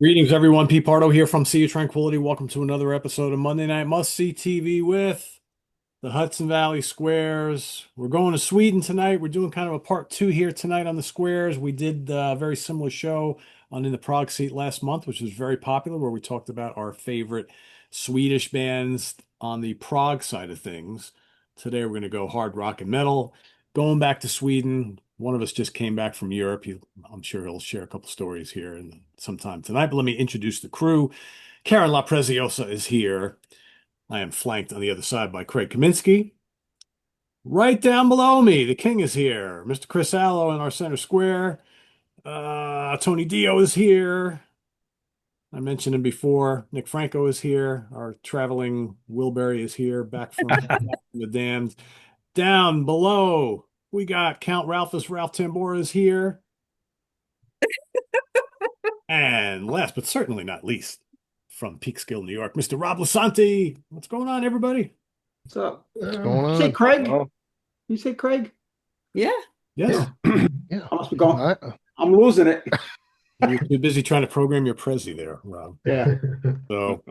Greetings, everyone. Pete Pardo here from Sea of Tranquility. Welcome to another episode of Monday Night Must See TV with the Hudson Valley Squares. We're going to Sweden tonight. We're doing kind of a part two here tonight on the Squares. We did a very similar show on In the Prague Seat last month, which was very popular, where we talked about our favorite Swedish bands on the Prague side of things. Today, we're going to go hard rock and metal. Going back to Sweden. One of us just came back from Europe. I'm sure he'll share a couple stories here in sometime tonight. But let me introduce the crew. Karen La Preziosa is here. I am flanked on the other side by Craig Kaminsky. Right down below me, the king is here. Mr. Chris Allo in our center square. Tony Dio is here. I mentioned him before. Nick Franco is here. Our traveling Wilbury is here, back from the damned. Down below, we got Count Ralphus. Ralph Tambora is here. And last but certainly not least, from Peekskill, New York, Mr. Rob Lasanti. What's going on, everybody? What's up? What's going You say on? Craig? Oh, You say Craig? Yeah. Yes. Yeah. I must be going. I- I'm losing it. You're too busy trying to program your Prezi there, Rob. Yeah. So,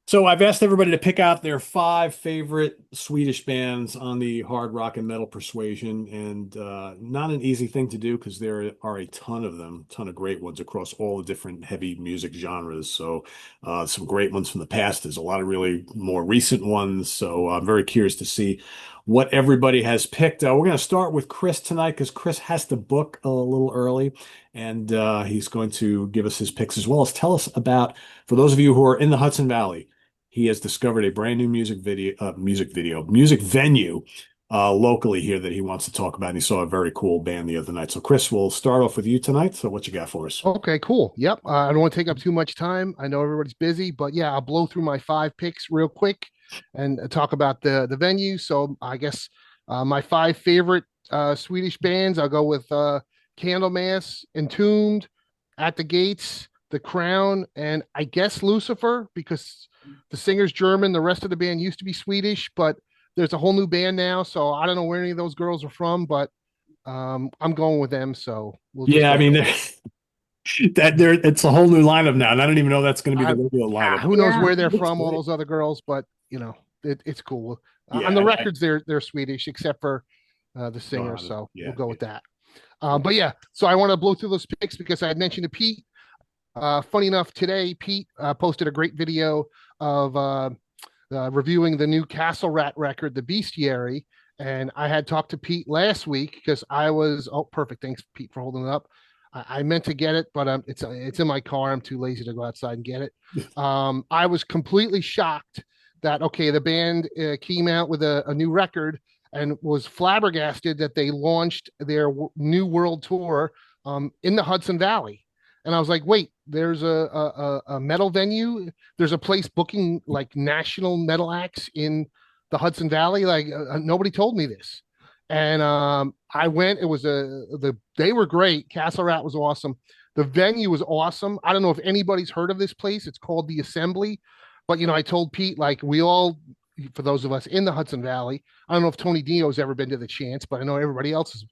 so I've asked everybody to pick out their five favorite Swedish bands on the hard rock and metal persuasion, and not an easy thing to do because there are a ton of them, ton of great ones across all the different heavy music genres. So, some great ones from the past. There's a lot of really more recent ones. So I'm very curious to see what everybody has picked. We're going to start with Chris tonight because Chris has to book a little early, and he's going to give us his picks as well as tell us about, for those of you who are in the Hudson Valley, he has discovered a brand new music venue locally here that he wants to talk about. And he saw a very cool band the other night. So, Chris, we'll start off with you tonight. So, what you got for us? Okay, cool. Yep. I don't want to take up too much time. I know everybody's busy, but yeah, I'll blow through my five picks real quick and talk about the venue. So I guess my five favorite Swedish bands. I'll go with Candlemass, Entombed, At the Gates, The Crown, and I guess Lucifer because the singer's German. The rest of the band used to be Swedish, but there's a whole new band now. So I don't know where any of those girls are from, but I'm going with them. So we'll just Yeah, I go. mean, it's a whole new lineup now, and I don't even know that's going to be I, the regular lineup. who knows Yeah. where they're Looks from, all great. those other girls, but it's cool. Yeah, On the I records, they're Swedish, except for the don't know singer. how to. So Yeah, we'll go with that. But yeah, so I want to blow through those picks because I had mentioned to Pete. Funny enough, today Pete posted a great video of reviewing the new Castle Rat record, The Bestiary. And I had talked to Pete last week because I was, oh, perfect. Thanks, Pete, for holding it up. I meant to get it, but it's in my car. I'm too lazy to go outside and get it. I was completely shocked that, okay, the band came out with a new record and was flabbergasted that they launched their new world tour in the Hudson Valley. And I was like, wait, there's a metal venue. There's a place booking like national metal acts in the Hudson Valley. Like nobody told me this. And I went. It was they were great. Castle Rat was awesome. The venue was awesome. I don't know if anybody's heard of this place. It's called the Assembly. But I told Pete, like we all, for those of us in the Hudson Valley, I don't know if Tony Dio's ever been to the Chance, but I know everybody else has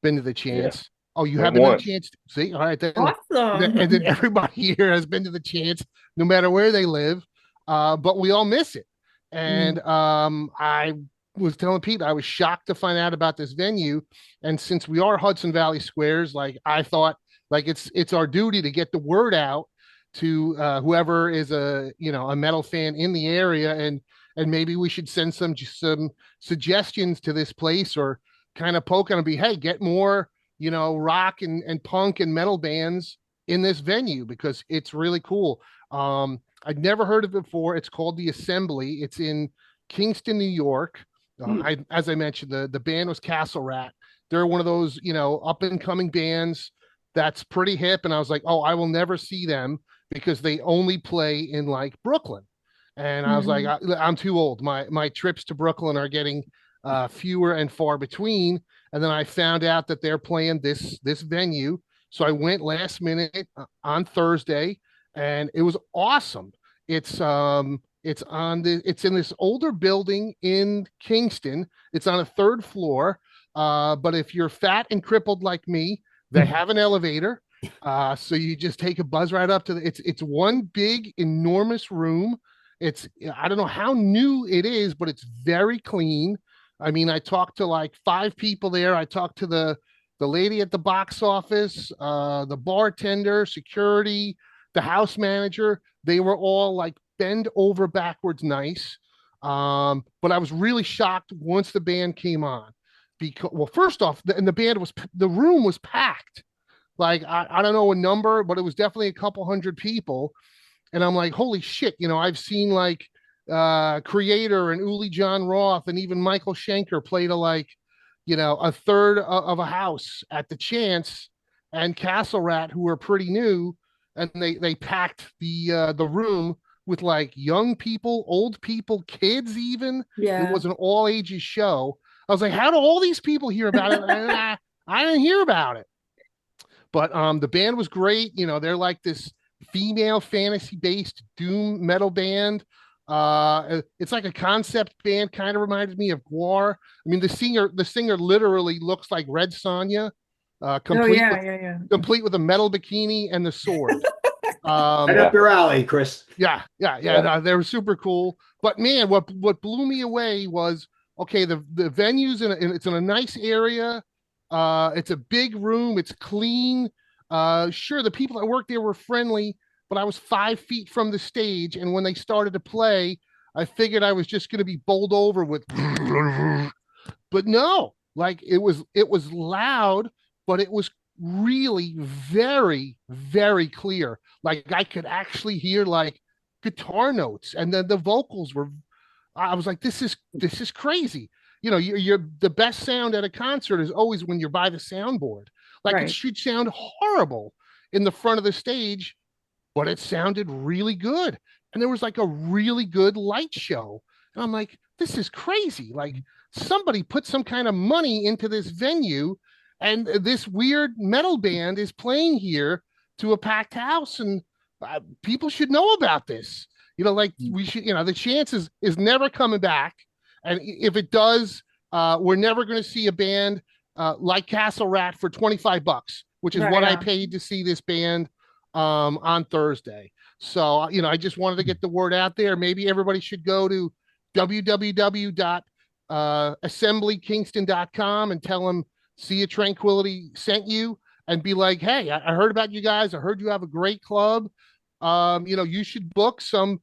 been to the yeah. Chance. Oh, you Went haven't done a once. Chance? See, all right, then, Awesome. and then everybody here has been to the Chance, no matter where they live. But we all miss it. And I was telling Pete I was shocked to find out about this venue. And since we are Hudson Valley Squares, like I thought, like it's our duty to get the word out to whoever is a metal fan in the area, and maybe we should send some suggestions to this place or kind of poke and be, hey, get more rock and punk and metal bands in this venue because it's really cool. I'd never heard of it before. It's called the Assembly. It's in Kingston, New York. As I mentioned, the band was Castle Rat. They're one of those up and coming bands that's pretty hip. And I was like, oh, I will never see them because they only play in like Brooklyn. And I was like, I'm too old. My trips to Brooklyn are getting fewer and far between. And then I found out that they're playing this venue. So I went last minute on Thursday, and it was awesome. It's in this older building in Kingston. It's on a third floor. But if you're fat and crippled like me, they have an elevator. So you just take a buzz right up to it's one big enormous room. It's I don't know how new it is, but it's very clean. I mean, I talked to like five people there. I talked to the lady at the box office, the bartender, security, the house manager. They were all like bend over backwards nice. But I was really shocked once the band came on because, well, first off, the room was packed. Like I don't know a number, but it was definitely a couple hundred people. And I'm like, holy shit, I've seen like Creator and Uli John Roth and even Michael Schenker play to like, a third of a house at the Chance and Castle Rat, who are pretty new, and they packed the room with like young people, old people, kids even. It Yeah. was an all ages show. I was like, how do all these people hear about it? And I didn't hear about it. But the band was great. They're like this female fantasy based doom metal band. It's like a concept band, kind of reminded me of Guar. I mean, the singer literally looks like Red Sonja, Oh complete yeah, with yeah, complete with a metal bikini and the sword. Right up your alley, Chris. Yeah. No, they were super cool. But man, what blew me away was okay. The venues it's in a nice area. It's a big room. It's clean. Sure, the people that worked there were friendly, but I was 5 feet from the stage, and when they started to play, I figured I was just going to be bowled over with. But no, like it was loud, but it was really very, very clear. Like I could actually hear like guitar notes, and then the vocals were. I was like, this is crazy. You're the best sound at a concert is always when you're by the soundboard. Like it right. should sound horrible in the front of the stage, but it sounded really good. And there was like a really good light show. And I'm like, this is crazy. Like somebody put some kind of money into this venue, and this weird metal band is playing here to a packed house, and people should know about this. Like we should, the chances is never coming back. And if it does, we're never going to see a band like Castle Rat for $25, which is Yeah, what I yeah. paid to see this band on Thursday. So, I just wanted to get the word out there. Maybe everybody should go to www.assemblykingston.com and tell them See a Tranquility sent you and be like, hey, I heard about you guys. I heard you have a great club. You should book some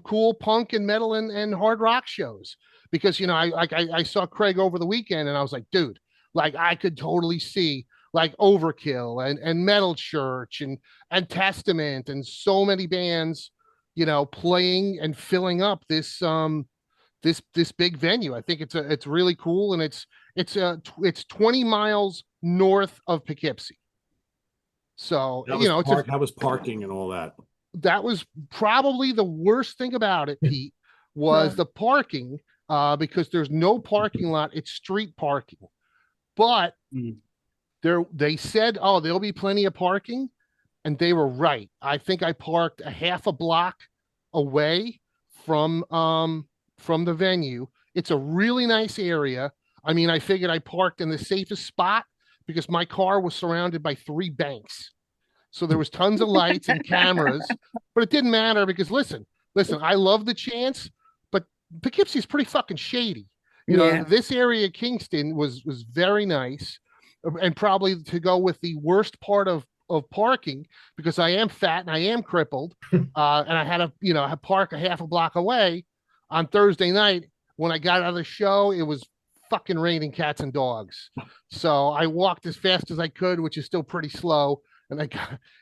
cool punk and metal and hard rock shows because I saw Craig over the weekend and I was like, dude, like I could totally see like Overkill and Metal Church and Testament and so many bands, playing and filling up this big venue. I think it's really cool, and it's 20 miles north of Poughkeepsie. So That was parking and all that. that was probably the worst thing about it, Pete, was Huh. the parking, because there's no parking lot, it's street parking. But Mm. they said, oh, there'll be plenty of parking, and they were right. I think I parked a half a block away from the venue. It's a really nice area. I mean, I figured I parked in the safest spot because my car was surrounded by three banks. So there was tons of lights and cameras, but it didn't matter because listen, I love the Chance, but Poughkeepsie is pretty fucking shady. Yeah. This area of Kingston was very nice, and probably to go with the worst part of parking because I am fat and I am crippled, and I had to park a half a block away on Thursday night. When I got out of the show, it was fucking raining cats and dogs. So I walked as fast as I could, which is still pretty slow. And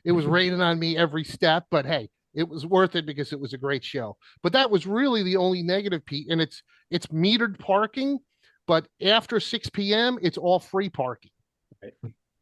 it was raining on me every step, but hey, it was worth it because it was a great show. But that was really the only negative, Pete. And it's metered parking, but after 6 p.m., it's all free parking. Right.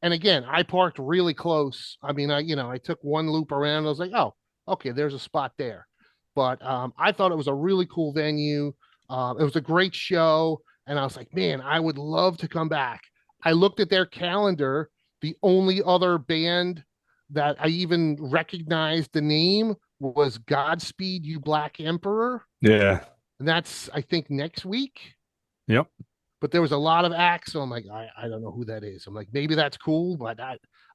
And again, I parked really close. I mean, I took one loop around. I was like, oh, okay, there's a spot there. But I thought it was a really cool venue. It was a great show. And I was like, man, I would love to come back. I looked at their calendar. The only other band that I even recognized the name was Godspeed You Black Emperor. Yeah. And that's, I think, next week. Yep. But there was a lot of acts. So I'm like, I don't know who that is. I'm like, maybe that's cool, but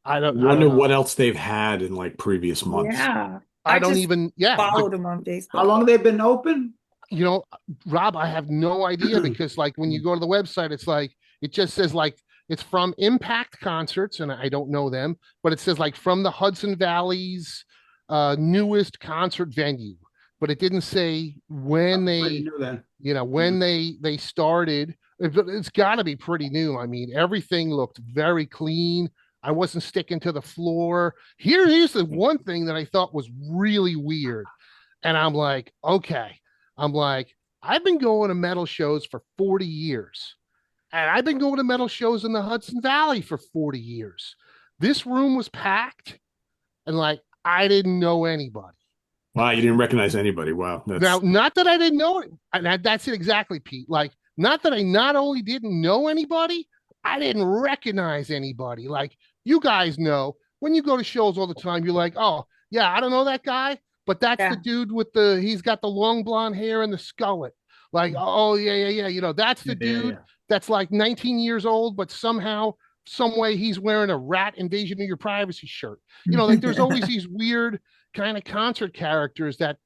I I don't wonder know. what else they've had in like previous months. Yeah. I I don't just even, yeah. followed him on How Facebook. long they been open? You know, Rob, I have no idea because like when you go to the website, it's like it just says like it's from Impact Concerts, and I don't know them, but it says like from the Hudson Valley's newest concert venue. But it didn't say when Pretty they, new then. when they started. It's got to be pretty new. I mean, everything looked very clean. I wasn't sticking to the floor. Here's the one thing that I thought was really weird. And I'm like, okay. I'm like, I've been going to metal shows for 40 years. And I've been going to metal shows in the Hudson Valley for 40 years. This room was packed and like I didn't know anybody. Wow, you didn't recognize anybody. Wow, Now, that's not that I didn't know it. And that's it exactly, Pete. Like, not that I not only didn't know anybody, I didn't recognize anybody. Like, you guys know when you go to shows all the time, you're like, oh, yeah, I don't know that guy, but that's the Yeah. dude with he's got the long blonde hair and the skullet. Like, oh, yeah, yeah, yeah. That's the dude that's like 19 years old, but somehow, some way he's wearing a rat invasion of your privacy shirt. Like there's always these weird kind of concert characters that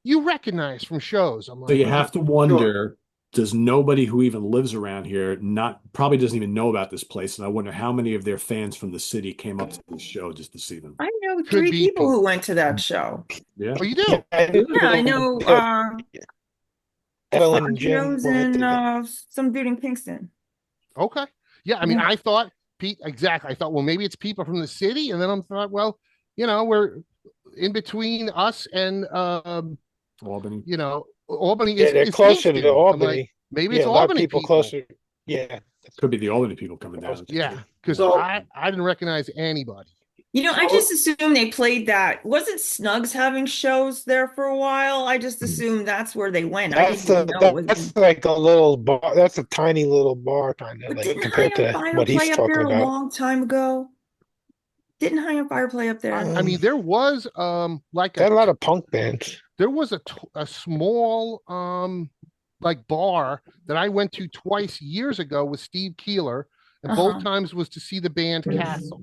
you recognize from shows. I'm so like, you have to Sure. wonder, does nobody who even lives around here not probably doesn't even know about this place? And I wonder how many of their fans from the city came up to this show just to see them. I know could three be people Pete. who went to that show. Yeah. Oh, you do? Yeah, Yeah, I know Ellen and Jim Rose went and to the. some dude in Kingston. Okay. Yeah. I mean, Yeah. I thought, Pete, exactly. I thought, well, maybe it's people from the city. And then I'm thought, well, we're in between us and, Albany. Albany Yeah, they're is closer Kingston. to I'm like, Albany. maybe Yeah, it's a lot of Albany people closer. Yeah, Could be the Albany people coming down. Yeah. Because So- I didn't recognize anybody. I just assumed they played that. Wasn't Snugs having shows there for a while? I just assumed that's where they went. I that's didn't know it was. that's like a little bar. That's a tiny little bar, kind of But like didn't compared High on to Fire what he's play up talking there a about. long time ago? Didn't High on Fire play up there? I mean, there was like They had a lot of punk bands. there was a small like bar that I went to twice years ago with Steve Keeler, and Uh-huh. both times was to see the band Castle,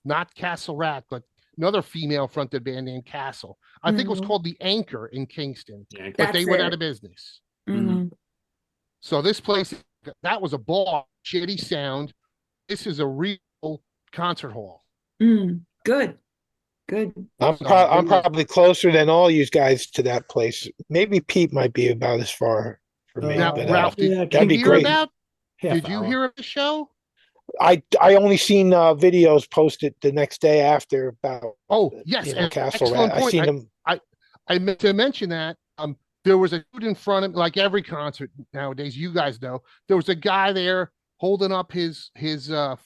not Castle Rat, but another female fronted band named Castle. I think it was Mhm. called the Anchor in Kingston, Yeah. but they That's went it. out of business. Mhm. So this place, that was a bar, shitty sound. This is a real concert hall. Good. Good. I'm So I'm it was- probably closer than all you guys to that place. Maybe Pete might be about as far for me, Now, but Ralph, did yeah, you that'd be hear great. about? Half Did you hour. hear of the show? I only seen videos posted the next day after about Oh, yes, and Castle excellent Rat. I point. seen them. I meant to mention that there was a dude in front of me, like every concert nowadays, you guys know, there was a guy there holding up his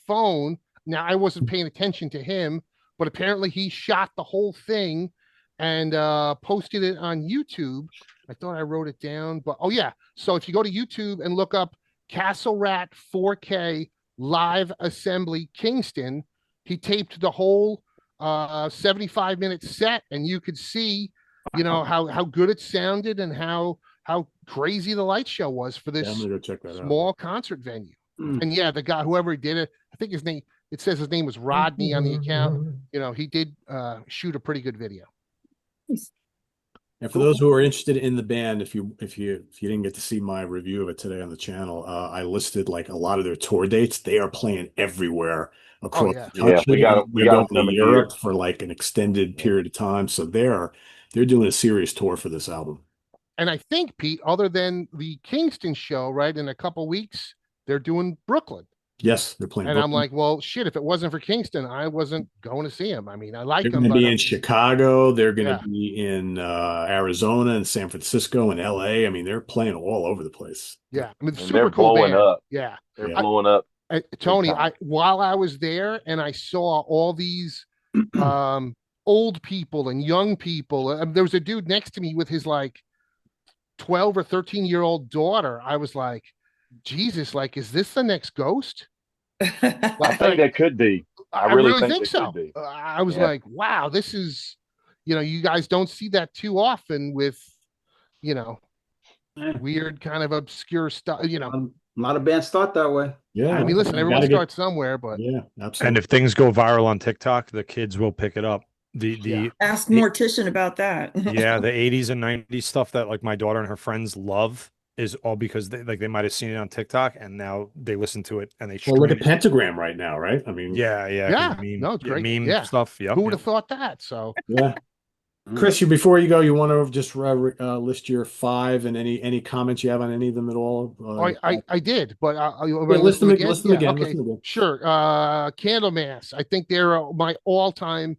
phone. Now I wasn't paying attention to him, but apparently he shot the whole thing and posted it on YouTube. I thought I wrote it down, but oh yeah. So if you go to YouTube and look up Castle Rat 4K Live Assembly Kingston, he taped the whole 75-minute set, and you could see how good it sounded and how crazy the light show was for Yeah, I'm this gonna go check that small concert venue. Mm. And yeah, the guy, whoever did it, I think his name, it says his name was Rodney on the account. He did shoot a pretty good video. Nice. And for those who are interested in the band, if you didn't get to see my review of it today on the channel, I listed like a lot of their tour dates. They are playing everywhere across yeah. the country. Yeah, we got They're them going to here. Europe for like an extended period of time. So they're doing a serious tour for this album. And I think, Pete, other than the Kingston show, right, in a couple weeks, they're doing Brooklyn. Yes, they're playing. And Brooklyn. I'm like, well, shit, if it wasn't for Kingston, I wasn't going to see him. I mean, I like They're them, going to but be in Chicago. They're going Yeah. to be in Arizona and San Francisco and LA. I mean, they're playing all over the place. yeah, I mean, And super they're cool blowing band. up. Yeah. They're Yeah. blowing up. Tony, time. while I was there and I saw all these old people and young people, there was a dude next to me with his like 12 or 13-year-old daughter. I was like, Jesus, like, is this the next Ghost? I think that could be. I really really think think it so. could be. I was Yeah. like, wow, this is, you guys don't see that too often with, Eh. weird kind of obscure stuff, A lot of bands start that way. Yeah, I mean, listen, you everyone gotta get- starts somewhere, but Yeah, And absolutely. if things go viral on TikTok, the kids will pick it up. The Ask the- Mortician about that. yeah, the 80s and 90s stuff that like my daughter and her friends love is all because they might have seen it on TikTok and now they listen to it and they Well, look stream at it. Pentagram right now, right? I mean, yeah, no, it's great. Meme Yeah. stuff. Yep. Who would have thought that? So yeah. Chris, before you go, you want to just list your 5 and any comments you have on any of them at all? I did, but Yeah, list them again. List them again. Okay, List them again. sure. Candlemass. I think they're my all-time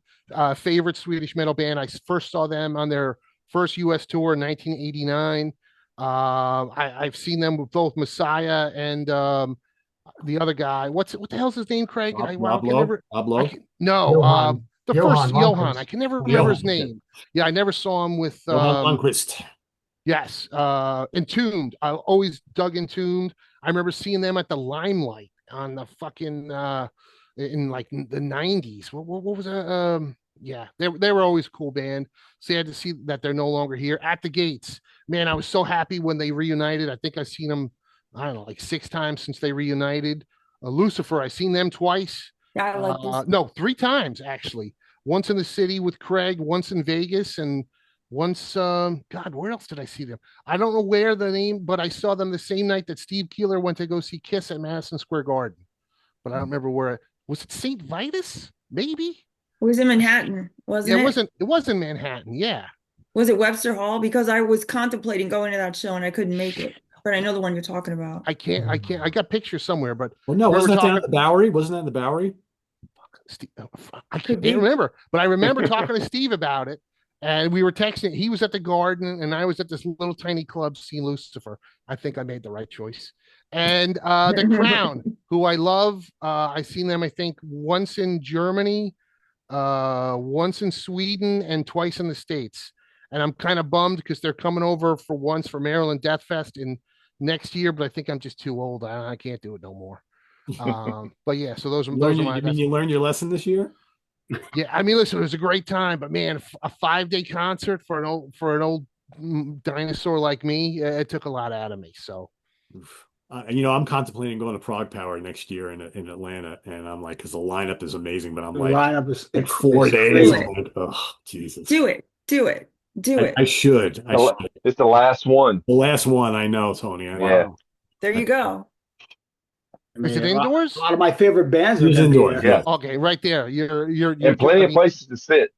favorite Swedish metal band. I first saw them on their first U.S. tour in 1989. I've seen them with both Messiah and the other guy. What the hell's his name, Craig? Rob Lowe. Rob Lowe. No, Johan. the Johan first Johan. Lundqvist. I can never remember his Johan. name. Yeah, I never saw him with Johan Lundqvist. yes, Entombed. I always dug Entombed. I remember seeing them at the Limelight on the fucking in like the 90s. What was that? Yeah, they were always a cool band. Sad to see that they're no longer here. At the Gates, man, I was so happy when they reunited. I think I've seen them, I don't know, like 6 times since they reunited. Lucifer, I've seen them twice. I like this. No, 3 times actually. Once in the city with Craig, once in Vegas, and once God, where else did I see them? I don't know where the name, but I saw them the same night that Steve Keeler went to go see Kiss at Madison Square Garden. But I don't remember where. Was it St. Vitus? Maybe. It was in Manhattan, wasn't Yeah, it? it wasn't Manhattan. Yeah. Was it Webster Hall? Because I was contemplating going to that show and I couldn't make it. But I know the one you're talking about. I can't. I got pictures somewhere, but Well, no, we were wasn't that down talking- at the Bowery? Wasn't that in the Bowery? I Could can't be. remember, but I remember talking to Steve about it, and we were texting. He was at the Garden, and I was at this little tiny club seeing Lucifer. I think I made the right choice. And the Crown, who I love, I seen them. I think once in Germany, once in Sweden, and twice in the States. And I'm kind of bummed because they're coming over for once for Maryland Death Fest in next year, but I think I'm just too old. I can't do it no more. But yeah, so those are my. You mean you learned your lesson this year? Yeah, I mean, listen, it was a great time, but man, a 5-day concert for an old dinosaur like me, it took a lot out of me. So, I'm contemplating going to Prague Power next year in Atlanta, and I'm like, because the lineup is amazing, but I'm The like, lineup is like 4 is days. crazy. I'm like, oh, Jesus. Do it. Do it. Do it. I should. I should. It's the last one. The last one, I know, Tony. I know. Yeah. There you go. I is it mean, indoors? A lot of my favorite bands It are was gonna be indoors, there. yeah. Okay, right there. You're And plenty of places to sit.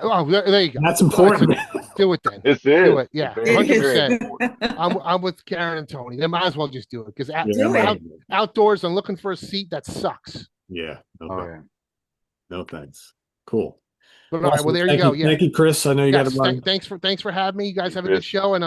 Oh, there you go. That's important. Do it then. This is. Do it. Yeah, It's very, very 100%. important. I'm with Karen and Tony. They might as well just do it because Do it. outdoors, I'm looking for a seat that sucks. Yeah. No, Oh, thanks. No thanks. Cool. But all right, Awesome. well, there you Thank go. Yeah. Thank you, Chris. I know you got Yes, to run. thanks for having me. You guys have a Chris. good show, and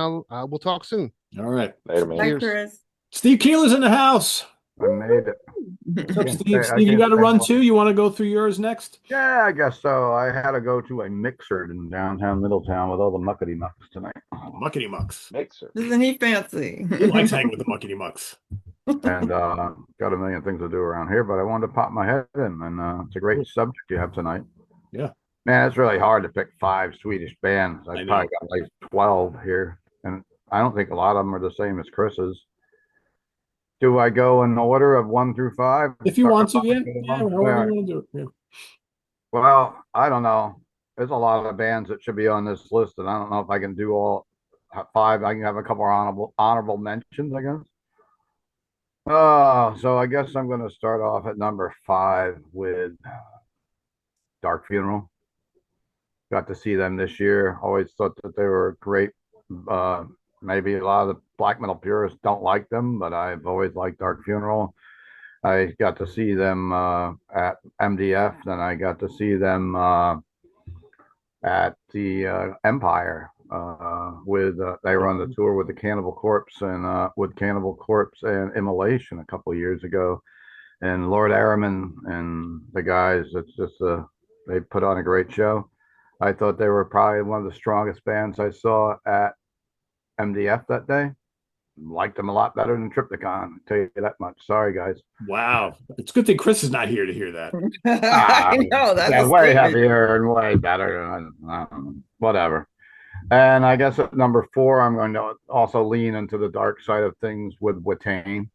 we'll talk soon. All right. Later, man. Bye, Cheers. Chris. Steve Keeler's in the house. I made it. What's up, Hey, Steve? I Steve, you can't got to thank run all- too? You want to go through yours next? Yeah, I guess so. I had to go to a mixer in downtown Middletown with all the muckety mucks tonight. Muckety mucks. Mixer. Isn't he fancy? He likes hanging with the muckety mucks. And got a million things to do around here, but I wanted to pop my head in, and it's a great subject you have tonight. Yeah. Man, it's really hard to pick 5 Swedish bands. I I know. probably got like 12 here, and I don't think a lot of them are the same as Chris's. Do I go in order of 1 through 5? If you want to, yeah. Start Yeah, with however one? you want to do it. Yeah. Well, I don't know. There's a lot of bands that should be on this list, and I don't know if I can do all 5. I can have a couple of honorable mentions, I guess. So I guess I'm going to start off at number 5 with Dark Funeral. Got to see them this year. Always thought that they were great. Maybe a lot of the black metal purists don't like them, but I've always liked Dark Funeral. I got to see them at MDF, then I got to see them at the Empire with they were on the tour with the Cannibal Corpse and with Cannibal Corpse and Immolation a couple of years ago, and Lord Araman and the guys. It's just they put on a great show. I thought they were probably one of the strongest bands I saw at MDF that day. Liked them a lot better than Triptychon, I'll tell you that much. Sorry, guys. Wow. It's a good thing Chris is not here to hear that. I know that's Yeah, a way statement. heavier and way better. Whatever. And I guess at number 4, I'm going to also lean into the dark side of things with Watain.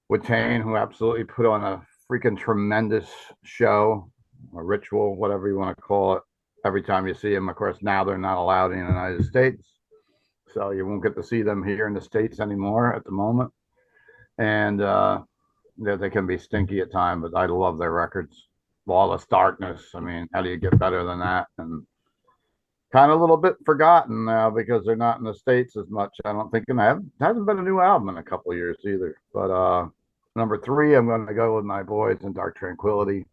with Tane, who absolutely put on a freaking tremendous show, a ritual, whatever you want to call it. Every time you see them, of course, now they're not allowed in the United States, so you won't get to see them here in the States anymore at the moment. And they can be stinky at times, but I love their records. Lawless Darkness. I mean, how do you get better than that? And kind of a little bit forgotten now because they're not in the States as much. I don't think, and hasn't been a new album in a couple of years either. But number three, I'm going to go with my boys in Dark Tranquillity.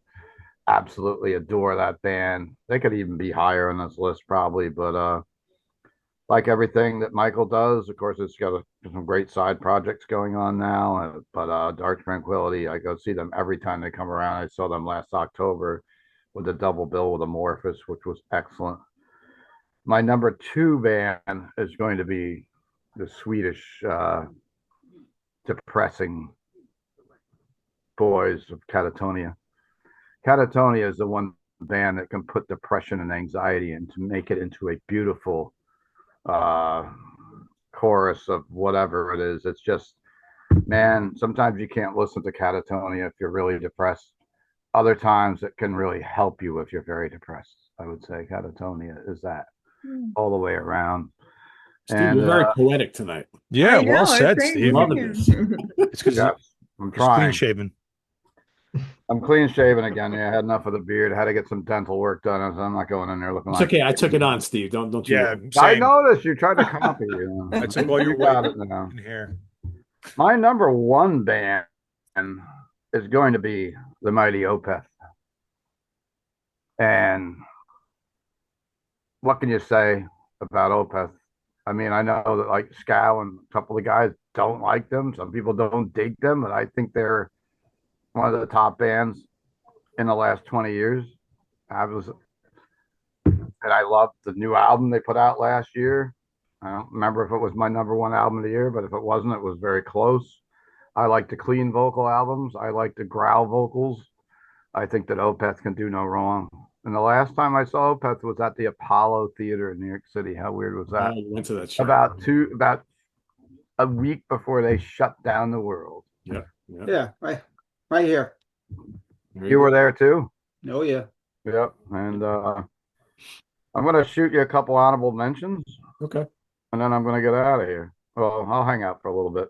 Absolutely adore that band. They could even be higher on this list probably, but like everything that Michael does, of course, it's got some great side projects going on now. But Dark Tranquillity, I go see them every time they come around. I saw them last October with a double bill with Amorphous, which was excellent. My number two band is going to be the Swedish depressing boys of Catatonia. Catatonia is the one band that can put depression and anxiety and to make it into a beautiful chorus of whatever it is. It's just, man, sometimes you can't listen to Catatonia if you're really depressed. Other times it can really help you if you're very depressed. I would say Catatonia is that all the way around. Steve, And you're very poetic tonight. Yeah, I know, well I was said, saying, Steve. Loving this. It's because yes, I'm he's clean trying. shaven. I'm clean shaven again. Yeah, I had enough of the beard. I had to get some dental work done. So I'm not going in there looking It's like. okay. I took it on, Steve. Don't you? Yeah, worry. I same. noticed you tried to copy. You know. I took all your You got white it now. in here. My number one band is going to be the mighty Opeth. And what can you say about Opeth? I mean, I know that like Scow and a couple of guys don't like them. Some people don't dig them, but I think they're one of the top bands in the last 20 years. And I loved the new album they put out last year. I don't remember if it was my number one album of the year, but if it wasn't, it was very close. I like the clean vocal albums. I like the growl vocals. I think that Opeth can do no wrong. And the last time I saw Opeth was at the Apollo Theater in New York City. How weird was that? I went to that show. About a week before they shut down the world. Yeah. Yeah, right here. You were there too? Oh yeah. Yep. And I'm going to shoot you a couple honorable mentions. Okay. And then I'm going to get out of here. Well, I'll hang out for a little bit.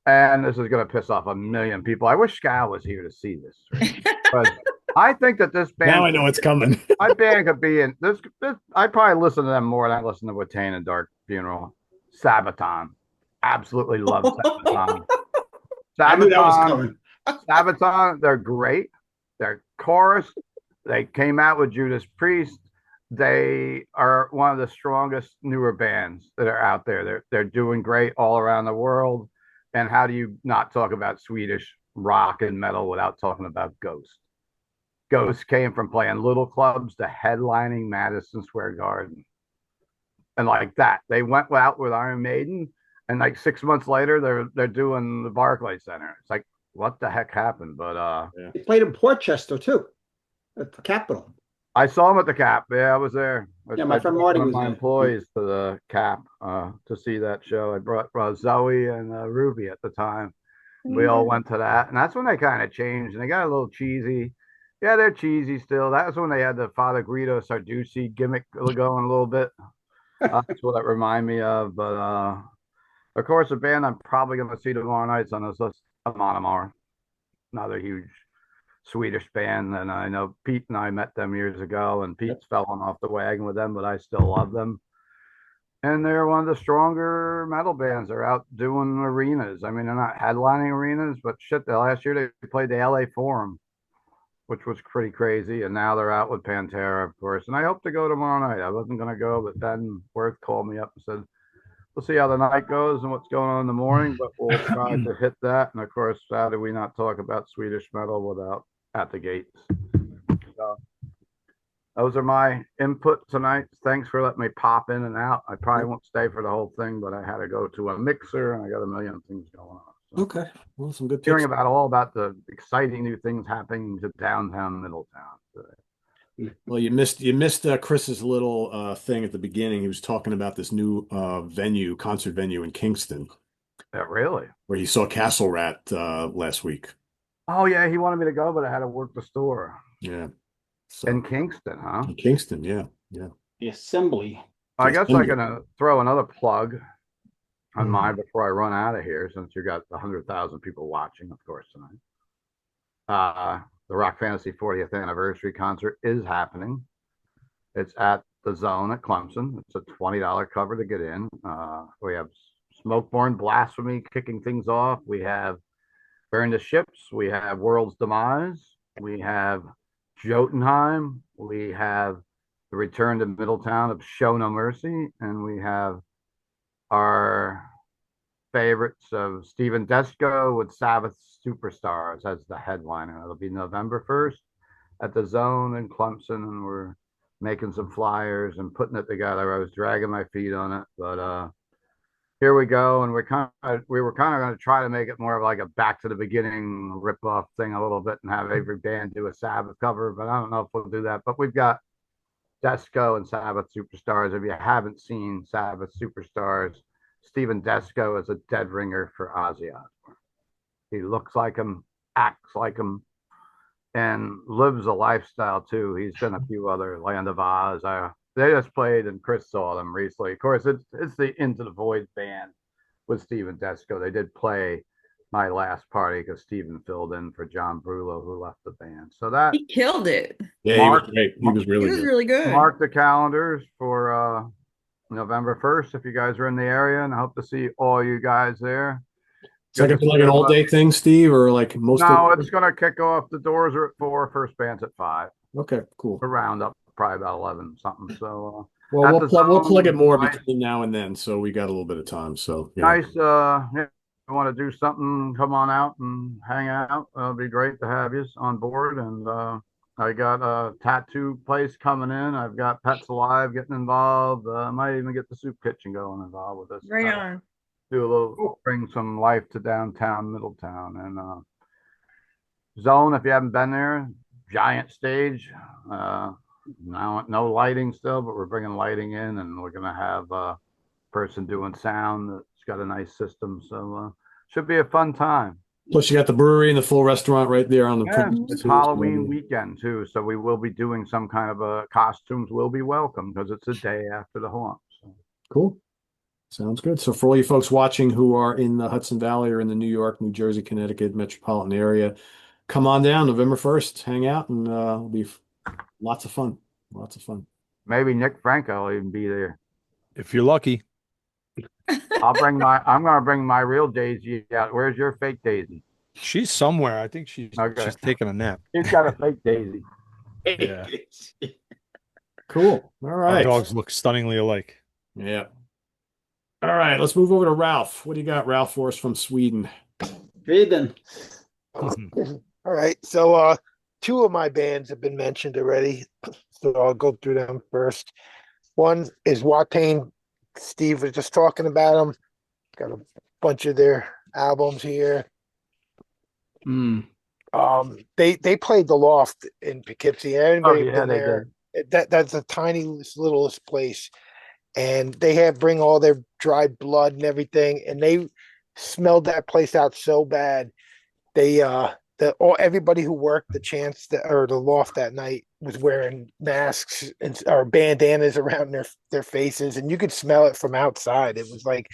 And this is going to piss off a million people. I wish Scal was here to see this. But I think that this band. Now I know it's coming. My band could be in this. I probably listen to them more than I listen to Watain and Dark Funeral. Sabaton. Absolutely love Sabaton. I knew that was coming. Sabaton, they're great. They're chorus. They came out with Judas Priest. They are one of the strongest newer bands that are out there. They're doing great all around the world. And how do you not talk about Swedish rock and metal without talking about Ghost? Ghost came from playing little clubs to headlining Madison Square Garden. And like that, they went out with Iron Maiden, and like 6 months later, they're doing the Barclays Center. It's like, what the heck happened? But He played in Portchester too, at the Capitol. I saw him at the Cap. Yeah, I was there. Yeah, my friend Marty one of was my there. employees to the Cap to see that show. I brought Zoe and Ruby at the time. We all went to that, and that's when they kind of changed, and they got a little cheesy. Yeah, they're cheesy still. That was when they had the Father Guido Sarducci gimmick going a little bit. That's what that reminded me of. But of course, a band I'm probably going to see tomorrow night on this list, Amonamar, another huge Swedish band. And I know Pete and I met them years ago, and Pete's fallen off the wagon with them, but I still love them. And they're one of the stronger metal bands. They're out doing arenas. I mean, they're not headlining arenas, but shit, the last year they played the LA Forum, which was pretty crazy. And now they're out with Pantera, of course. And I hope to go tomorrow night. I wasn't going to go, but Ben Worth called me up and said, we'll see how the night goes and what's going on in the morning, but we'll try to hit that. And of course, how do we not talk about Swedish metal without At the Gates? So, those are my input tonight. Thanks for letting me pop in and out. I probably won't stay for the whole thing, but I had to go to a mixer and I got a million things going on. So, Okay. Well, some good hearing tips. about the exciting new things happening to downtown Middletown today. Well, you missed Chris's little thing at the beginning. He was talking about this new concert venue in Kingston. Yeah, really? where he saw Castle Rat last week. Oh yeah, he wanted me to go, but I had to work the store Yeah. in So Kingston, huh? in Kingston, yeah. Yeah. The assembly. I The guess I assembly. can throw another plug on Mhm. mine before I run out of here, since you got 100,000 people watching, of course, tonight. The Rock Fantasy 40th anniversary concert is happening. It's at the Zone at Clemson. It's a $20 cover to get in. We have Smokeborn Blasphemy kicking things off. We have Burn the Ships. We have World's Demise. We have Jotunheim. We have the return to Middletown of Show No Mercy. And we have our favorites of Stephen Desco with Sabbath Superstars as the headliner. It'll be November 1st at the Zone in Clemson, and we're making some flyers and putting it together. I was dragging my feet on it, but here we go. And we were kind of going to try to make it more of like a back to the beginning rip off thing a little bit and have every band do a Sabbath cover, but I don't know if we'll do that. But we've got Desco and Sabbath Superstars. If you haven't seen Sabbath Superstars, Stephen Desco is a dead ringer for Ozzy Osbourne. He looks like him, acts like him, and lives a lifestyle too. He's done a few other Land of Oz. They just played, and Chris saw them recently. Of course, it's the Into the Void band with Stephen Desco. They did play my last party because Stephen filled in for John Brulo, who left the band. So that He killed it. Yeah, he was great. He was He really was good. really good. mark the calendars for November 1st if you guys are in the area, and I hope to see all you guys there. It's like it's like an all day thing, Steve, or like most No, of it's gonna kick off. The doors are at 4, first band's at 5. Okay, cool. Around up probably about 11 something. So Well, at we'll the plug it Zone, more nice, between now and then, so we got a little bit of time. So yeah. nice yeah, if you want to do something, come on out and hang out. It'll be great to have you on board. And I got a tattoo place coming in. I've got Pets Alive getting involved. I might even get the soup kitchen going involved with this. Right on. Do a little, bring some life to downtown Middletown. And Zone, if you haven't been there, giant stage. Now no lighting still, but we're bringing lighting in, and we're gonna have a person doing sound that's got a nice system. So should be a fun time. Plus, you got the brewery and the full restaurant right there on the Yeah, premise, it's too, Halloween so- weekend too, so we will be doing some kind of a costumes will be welcome because it's a day after the haunt. So. Cool. Sounds good. So for all you folks watching who are in the Hudson Valley or in the New York, New Jersey, Connecticut metropolitan area, come on down November 1st, hang out, and it'll be lots of fun. Lots of fun. Maybe Nick Franco will even be there. If you're lucky. I'm gonna bring my real Daisy out. Where's your fake Daisy? She's somewhere. I think Okay. she's taking a nap. He's got a fake Daisy. Yeah. Cool. All Our right. dogs look stunningly alike. Yeah. All right. Let's move over to Ralph. What do you got, Ralph, for us from Sweden? Sweden. Mhm. All right. So two of my bands have been mentioned already. So I'll go through them first. One is Watain. Steve was just talking about them. Got a bunch of their albums here. They played the Loft in Poughkeepsie. Anybody been they there? That's a tiny littlest place. And they bring all their dried blood and everything, and they smelled that place out so bad. Everybody who worked the Loft that night was wearing masks or bandanas around their faces, and you could smell it from outside. It was like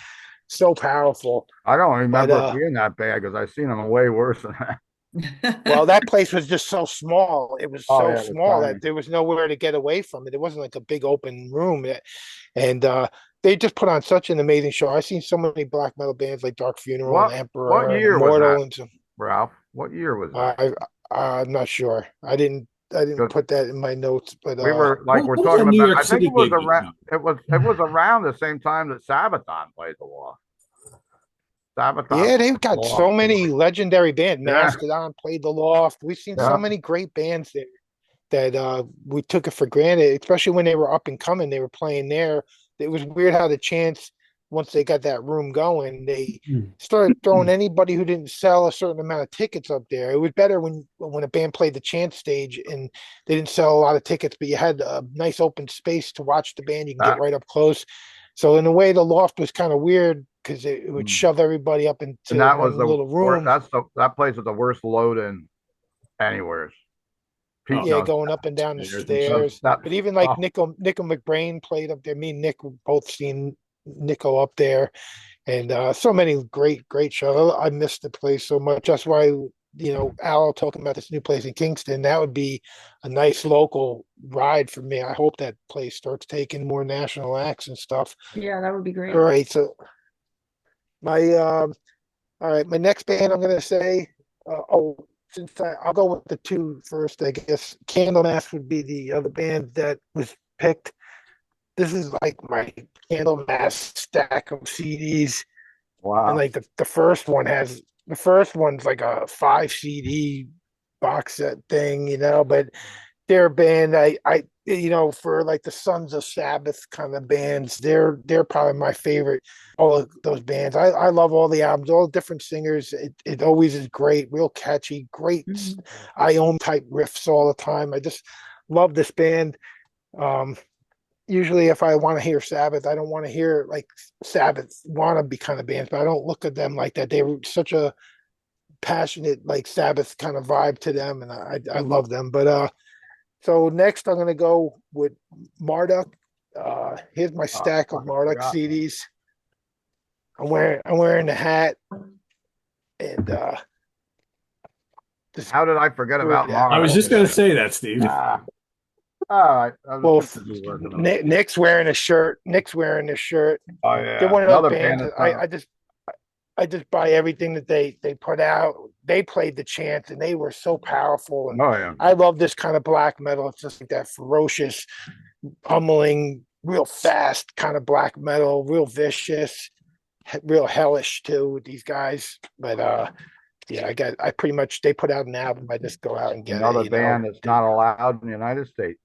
so powerful. I don't remember But, it being that bad because I've seen them way worse than that. Well, that place was just so small. It was Oh, so yeah, it was small tiny. that there was nowhere to get away from it. It wasn't like a big open room. And they just put on such an amazing show. I've seen so many black metal bands like Dark Funeral What- and Emperor what and year was Immortal that? and some. Ralph, what year was that? I'm not sure. I didn't Good. put that in my notes, but We were like what we're was talking that New about. York I think City it was gig you around. It was around the same time that Sabaton played the Loft. Sabaton. yeah, they've got Loft. so many legendary bands. Yeah. Mastodon played the Loft. We've seen Yeah. so many great bands there that we took it for granted, especially when they were up and coming. They were playing there. It was weird how the Chance, once they got that room going, they started throwing anybody who didn't sell a certain amount of tickets up there. It was better when a band played the Chance stage and they didn't sell a lot of tickets, but you had a nice open space to watch the band. You can get right up close. So in a way, the loft was kind of weird because it would Mm. shove everybody up into And that one was the little room. that place was the worst load in anywhere. Pete Yeah, knows going up and down the Stairs and stuff. stairs. that. But even like Oh, Nico McBrain played up there. Me and Nick both seen Nico up there, and so many great shows. I missed the place so much. That's why Al talking about this new place in Kingston. That would be a nice local ride for me. I hope that place starts taking more national acts and stuff. Yeah, that would be great. All right, so my all right, my next band I'm gonna say, since I'll go with the two first, I guess. Candlemass would be the other band that was picked. This is like my Candlemass stack of CDs, and wow. like the first one's like a 5 CD box set thing, but they're a band for like the Sons of Sabbath kind of bands. They're probably my favorite. All of those bands. I love all the albums, all different singers. It always is great, real catchy, great Mhm. Iom type riffs all the time. I just love this band. Um, Usually if I want to hear Sabbath, I don't want to hear like Sabbath wannabe kind of bands, but I don't look at them like that. They were such a passionate like Sabbath kind of vibe to them, and I love them. But so next I'm gonna go with Marduk. Here's my stack of Fucking Marduk forgot. CDs. I'm wearing the hat, and just How did I forget about yeah. I was Mara? just gonna say that, Steve. Ah, all right. I was Well, just too busy working on it. Nick's wearing a shirt. Nick's wearing a shirt. Oh They're yeah, one of those another band bands that's that I just buy everything that they put out. They played the chants and they were so powerful. And oh yeah. I love this kind of black metal. It's just like that ferocious, pummeling, real fast kind of black metal, real vicious, real hellish too with these guys. But yeah, I pretty much they put out an album. I just go out and get Another it. band that's not allowed in the United States.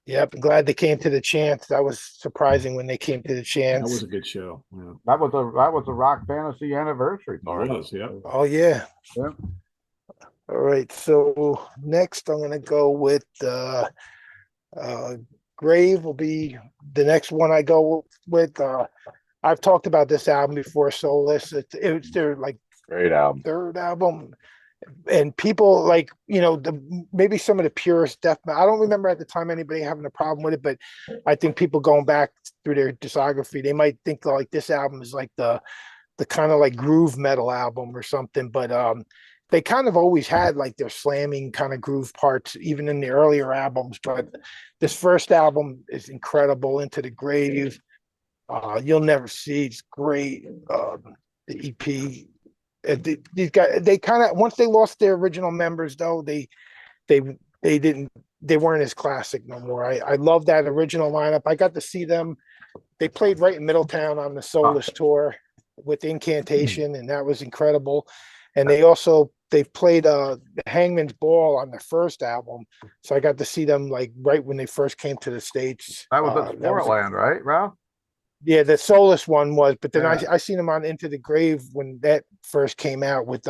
Yep, I'm glad they came to the chance. That was surprising when they came to the That chance. was a good show. Yeah, That was a Rock Fantasy anniversary it party. was. Yeah. Oh yeah. Yeah. All right. So next I'm gonna go with Grave will be the next one I go with. I've talked about this album before, Soulless. It's their like Great album. third album. And people like maybe some of the purest death metal. I don't remember at the time anybody having a problem with it, but I think people going back through their discography, they might think like this album is like the kind of like groove metal album or something. But they kind of always had like their slamming kind of groove parts, even in the earlier albums. But this first album is incredible, Into the Grave. You'll Never See, it's great. The EP. These guys, they kind of once they lost their original members, though they didn't they weren't as classic no more. I love that original lineup. I got to see them. They played right in Middletown on the Soulless tour with Incantation, and that was incredible. And they've played Hangman's Ball on their first album, so I got to see them like right when they first came to the States. That was at Sportland, right, Ralph? Yeah, the Soulless one was, but then Yeah. I seen him on Into the Grave when that first came out with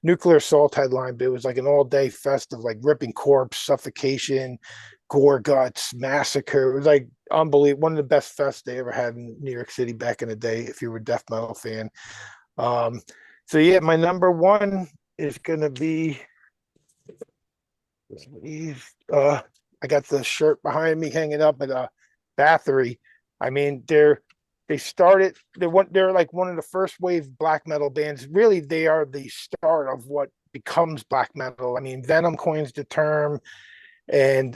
Nuclear Assault headline, but it was like an all-day fest of like Ripping Corpse, Suffocation, Gore Guts, Massacre. It was like unbelievable, one of the best fests they ever had in New York City back in the day, if you were a death metal fan. Um, so yeah, my number one is gonna be I got the shirt behind me hanging up at Bathory. I mean, they're like one of the first wave black metal bands. Really, they are the start of what becomes black metal. I mean, Venom coins the term, and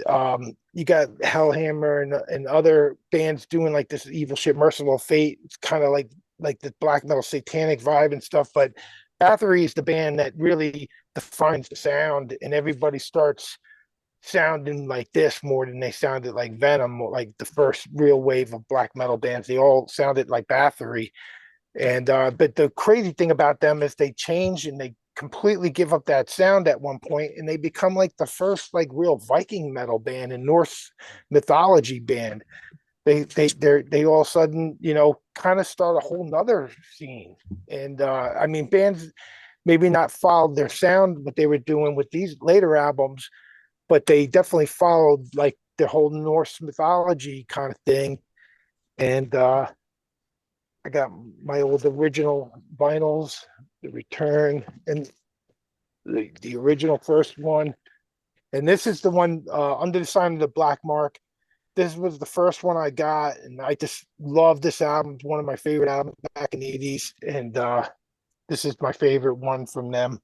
you got Hellhammer and other bands doing like this evil shit. Merciful Fate. It's kind of like the black metal satanic vibe and stuff. But Bathory is the band that really defines the sound, and everybody starts sounding like this more than they sounded like Venom, like the first real wave of black metal bands. They all sounded like Bathory. And but the crazy thing about them is they change and they completely give up that sound at one point, and they become like the first like real Viking metal band and Norse mythology band. They all of a sudden, kind of start a whole nother scene. And I mean, bands maybe not followed their sound, what they were doing with these later albums, but they definitely followed like the whole Norse mythology kind of thing. And I got my old original vinyls, the Return, and the original first one. And this is the one Under the Sign of the Black Mark. This was the first one I got, and I just love this album. It's one of my favorite albums back in the 80s. And this is my favorite one from them.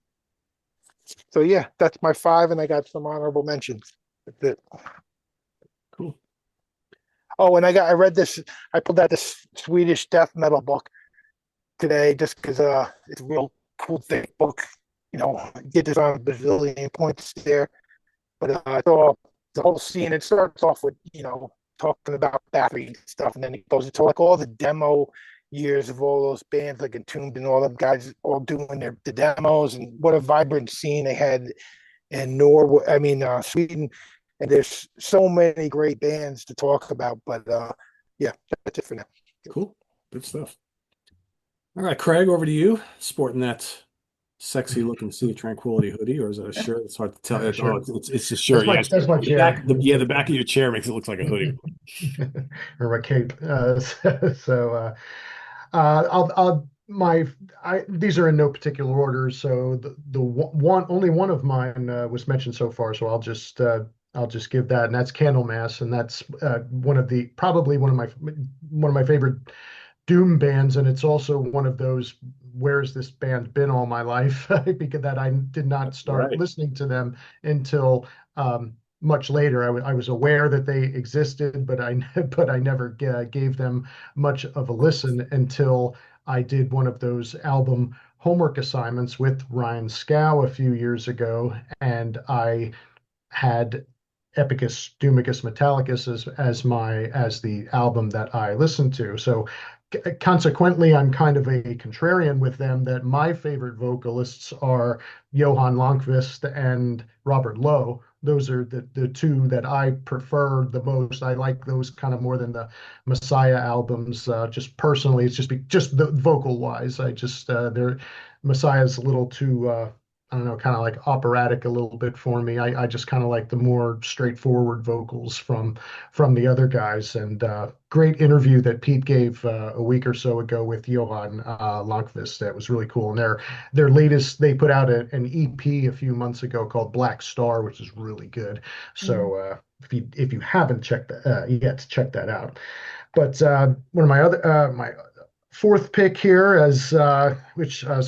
So yeah, that's my five, and I got some honorable mentions. That's it. Cool. Oh, and I read this. I pulled out this Swedish death metal book today just because it's a real cool thick book. You know, get this on a bazillion points there. But it's all the whole scene. It starts off with talking about Bathory and stuff, and then it goes into like all the demo years of all those bands like Entombed and all them guys all doing the demos, and what a vibrant scene they had in Norway. I mean, Sweden. And there's so many great bands to talk about. But yeah, that's it for now. Cool. Good stuff. All right, Craig, over to you. Sporting that sexy looking Sea of Tranquility hoodie, or is it a shirt? It's hard to tell. Sure. Oh, it's a shirt. That's Yes. my The chair. back, the back of your chair makes it look like a hoodie. Or my cape. So I'll my these are in no particular order. So the one only one of mine was mentioned so far. So I'll just give that, and that's Candlemass, and that's probably one of my favorite doom bands, and it's also one of those where's this band been all my life because that I did not start Right. listening to them until much later. I was aware that they existed, but I never gave them much of a listen until I did one of those album homework assignments with Ryan Scow a few years ago, and I had Epicus Doomicus Metallicus as the album that I listened to. So consequently, I'm kind of a contrarian with them that my favorite vocalists are Johan Lundqvist and Robert Lowe. Those are the two that I prefer the most. I like those kind of more than the Messiah albums. Just personally, it's just the vocal wise. I just their Messiah's a little too I don't know, kind of like operatic a little bit for me. I just kind of like the more straightforward vocals from the other guys. And great interview that Pete gave a week or so ago with Johan Lundqvist. That was really cool. And their latest, they put out an EP a few months ago called Black Star, which is really good. So if you haven't checked yet, check that out. But one of my fourth pick here as which I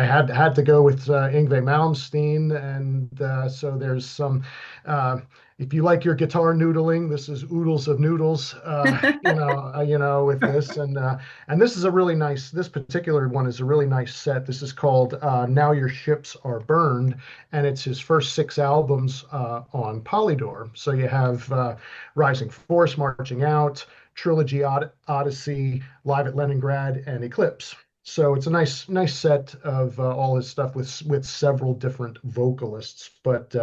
had to go with Yngwie Malmsteen, and so there's some if you like your guitar noodling, this is oodles of noodles, with this, and this is a really nice. This particular one is a really nice set. This is called "Now Your Ships Are Burned," and it's his first six albums on Polydor. So you have Rising Force, Marching Out, Trilogy Odyssey, Live at Leningrad, and Eclipse. So it's a nice set of all his stuff with several different vocalists. But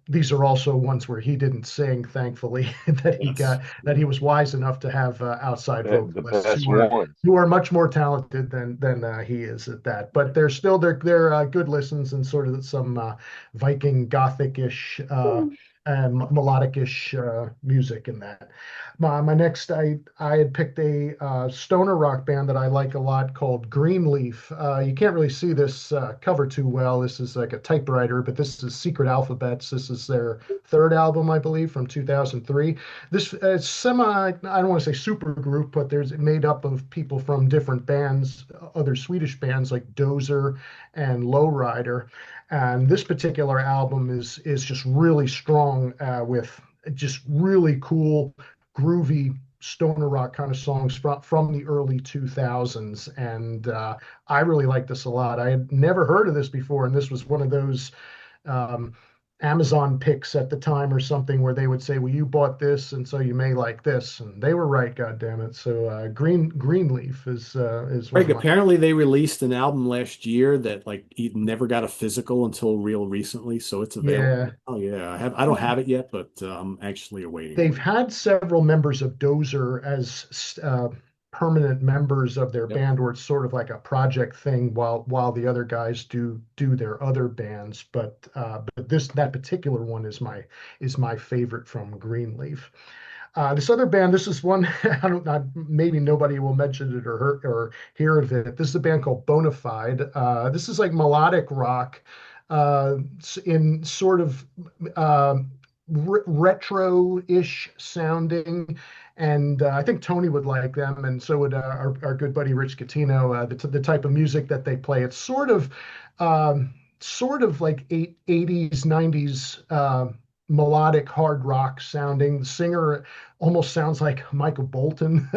these are also ones where he didn't sing, thankfully, that he was wise enough to have outside The vocalists best ones. who are much more talented than he is at that. But they're still they're good listens and sort of some Viking Gothic-ish and melodic-ish music in that. My next, I had picked a stoner rock band that I like a lot called Greenleaf. You can't really see this cover too well. This is like a typewriter, but this is Secret Alphabets. This is their third album, I believe, from 2003. This I don't want to say super group, but there's made up of people from different bands, other Swedish bands like Dozer and Lowrider. And this particular album is just really strong with just really cool, groovy stoner rock kind of songs from the early 2000s. And I really like this a lot. I had never heard of this before, and this was one of those um, Amazon picks at the time or something where they would say, "Well, you bought this, and so you may like this," and they were right. God damn it! So Greenleaf is one Craig, of my apparently they released an album last year that like it never got a physical until real recently, so it's available. yeah. Oh yeah, I don't have it yet, but I'm actually awaiting. They've had several members of Dozer as permanent members of their Yep. band, or it's sort of like a project thing while the other guys do their other bands. But that particular one is my favorite from Greenleaf. This other band, this is one I don't know, maybe nobody will mention it or hear of it. This is a band called Bonafide. This is like melodic rock, in sort of retro-ish sounding, and I think Tony would like them, and so would our good buddy Rich Catino. The type of music that they play, it's sort of like 80s, 90s. Melodic hard rock sounding. The singer almost sounds like Michael Bolton,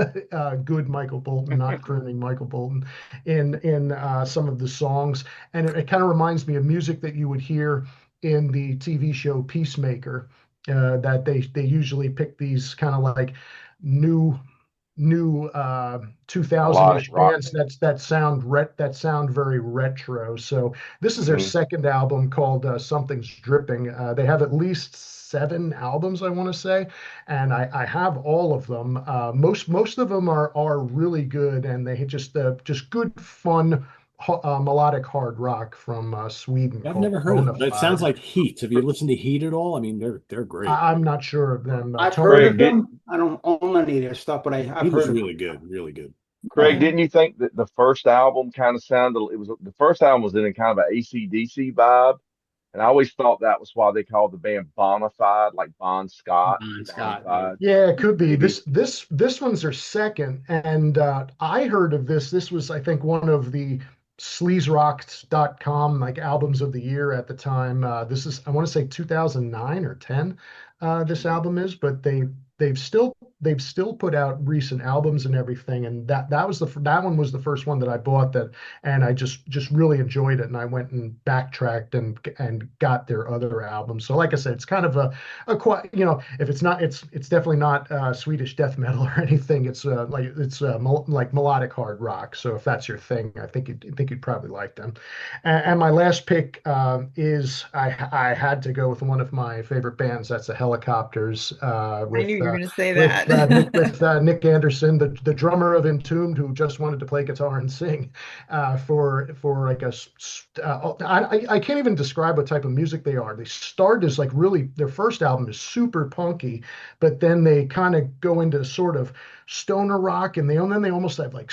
good Michael Bolton, not crooning Michael Bolton, in some of the songs, and it kind of reminds me of music that you would hear in the TV show Peacemaker. That they usually pick these kind of like new 2000-ish Melodic rock. bands that sound very retro. So this is their Mhm. second album called Something's Dripping. They have at least 7 albums, I want to say, and I have all of them. Most of them are really good, and they just good fun melodic hard rock from Sweden I've called never heard of them, but it sounds Bonafide. like Heat. Have you listened to Heat at all? I mean, they're great. I'm not sure of them. I've Tony, heard of Craig, them. I don't own any of their stuff, but I've Heat was heard of really them. good, really good. Craig, didn't you think that the first album kind of sounded, it was the first album was in a kind of an AC/DC vibe? And I always thought that was why they called the band Bonafide, like Bon Scott. Bon Scott, Bonafide. yeah, it could be. Maybe. This one's their second, and I heard of this. This was, I think, one of the sleazerock.com like albums of the year at the time. This is, I want to say, 2009 or 10. This album is, but they've still put out recent albums and everything, and that one was the first one that I bought, and I just really enjoyed it, and I went and backtracked and got their other albums. So like I said, it's kind of a quite, if it's not, it's definitely not Swedish death metal or anything. It's like melodic hard rock. So if that's your thing, I think you'd probably like them. And my last pick is I had to go with one of my favorite bands. That's the Helicopters. I knew you were going to say with that. with Nick Anderson, the drummer of Entombed, who just wanted to play guitar and sing for like I can't even describe what type of music they are. They start as like really, their first album is super punky, but then they kind of go into sort of stoner rock, and then they almost have like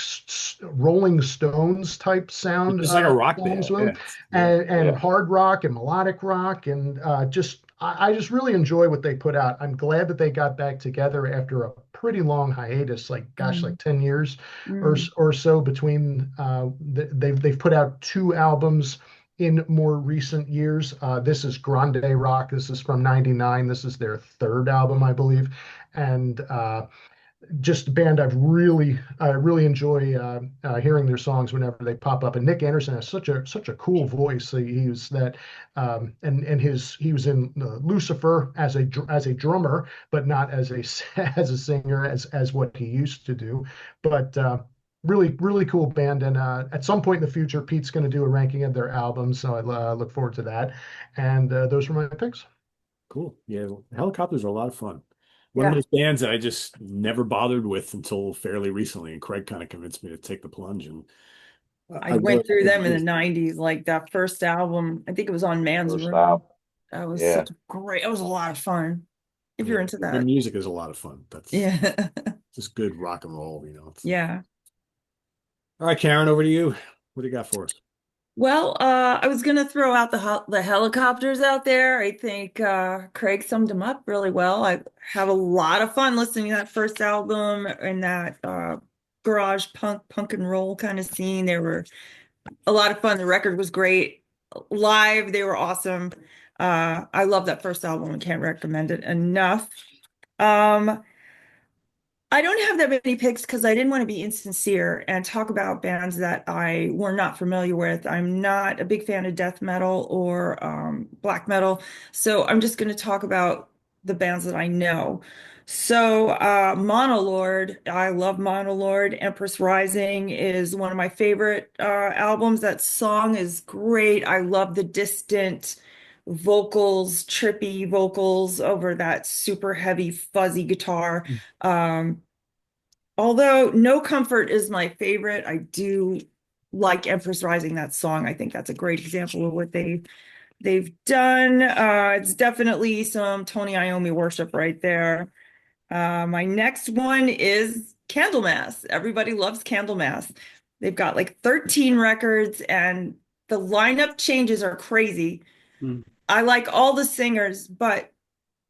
Rolling Stones type sound. It's like a rock songs band. with them, and hard rock and melodic rock, and I just really enjoy what they put out. I'm glad that they got back together after a pretty long hiatus, like gosh, like 10 years or so between. They've put out 2 albums in more recent years. This is Grande Rock. This is from '99. This is their 3rd album, I believe, and just a band I really enjoy hearing their songs whenever they pop up. And Nick Anderson has such a cool voice. He was that, and he was in Lucifer as a drummer, but not as a as a singer as what he used to do. But really cool band. And at some point in the future, Pete's going to do a ranking of their albums, so I look forward to that. And those were my picks. Cool. Yeah, Helicopters are a lot of fun. One of those bands that I just never bothered with until fairly recently, and Craig kind of convinced me to take the plunge. And I went through them in the 90s, like that first album. I think it was on Man's First Room. album. That was Yeah. such a great, it was a lot of fun. If you're into their that. music is a lot of fun. That's Yeah. just good rock and roll, Yeah. All right, Karen, over to you. What do you got for us? Well, I was gonna throw out the Helicopters out there. I think Craig summed them up really well. I have a lot of fun listening to that first album and that garage punk and roll kind of scene. They were a lot of fun. The record was great. Live, they were awesome. I love that first album and can't recommend it enough. I don't have that many picks because I didn't want to be insincere and talk about bands that I were not familiar with. I'm not a big fan of death metal or black metal, so I'm just going to talk about the bands that I know. So Monolord, I love Monolord. Empress Rising is one of my favorite albums. That song is great. I love the distant vocals, trippy vocals over that super heavy, fuzzy guitar. although No Comfort is my favorite, I do like Empress Rising, that song. I think that's a great example of what they've done. It's definitely some Tony Iommi worship right there. My next one is Candlemass. Everybody loves Candlemass. They've got like 13 records and the lineup changes are crazy. Mm. I like all the singers, but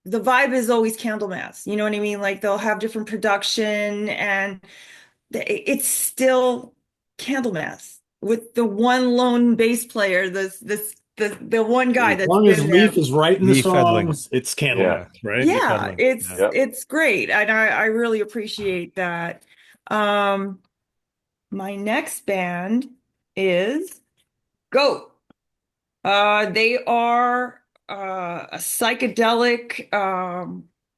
the vibe is always Candlemass. You know what I mean? Like they'll have different production and it's still Candlemass with the one lone bass player, the one guy As that's long as been there. Leaf is writing the Leaf Edling. songs, it's Yeah. Candlemass, right? Leaf Yeah, Edling. it's Yeah. Yep. it's great. And I really appreciate that. Um, my next band is Goat. They are a psychedelic,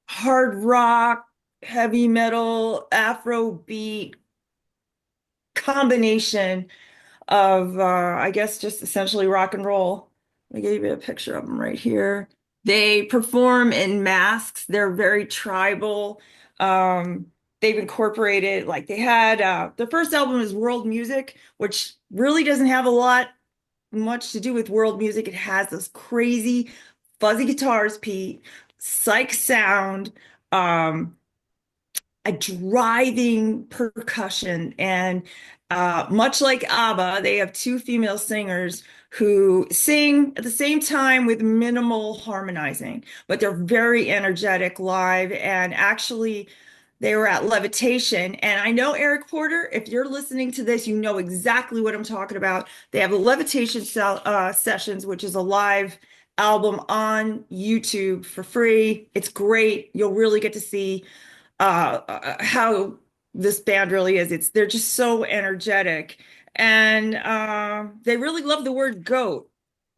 hard rock, heavy metal, Afro beat combination of I guess just essentially rock and roll. I gave you a picture of them right here. They perform in masks. They're very tribal. They've incorporated like they had the first album is World Music, which really doesn't have a lot much to do with world music. It has this crazy fuzzy guitars, Pete, psych sound. Um, a driving percussion. And much like ABBA, they have two female singers who sing at the same time with minimal harmonizing, but they're very energetic live. And actually, they were at Levitation. And I know, Eric Porter, if you're listening to this, you know exactly what I'm talking about. They have the Levitation sessions, which is a live album on YouTube for free. It's great. You'll really get to see how this band really is. They're just so energetic, and they really love the word goat.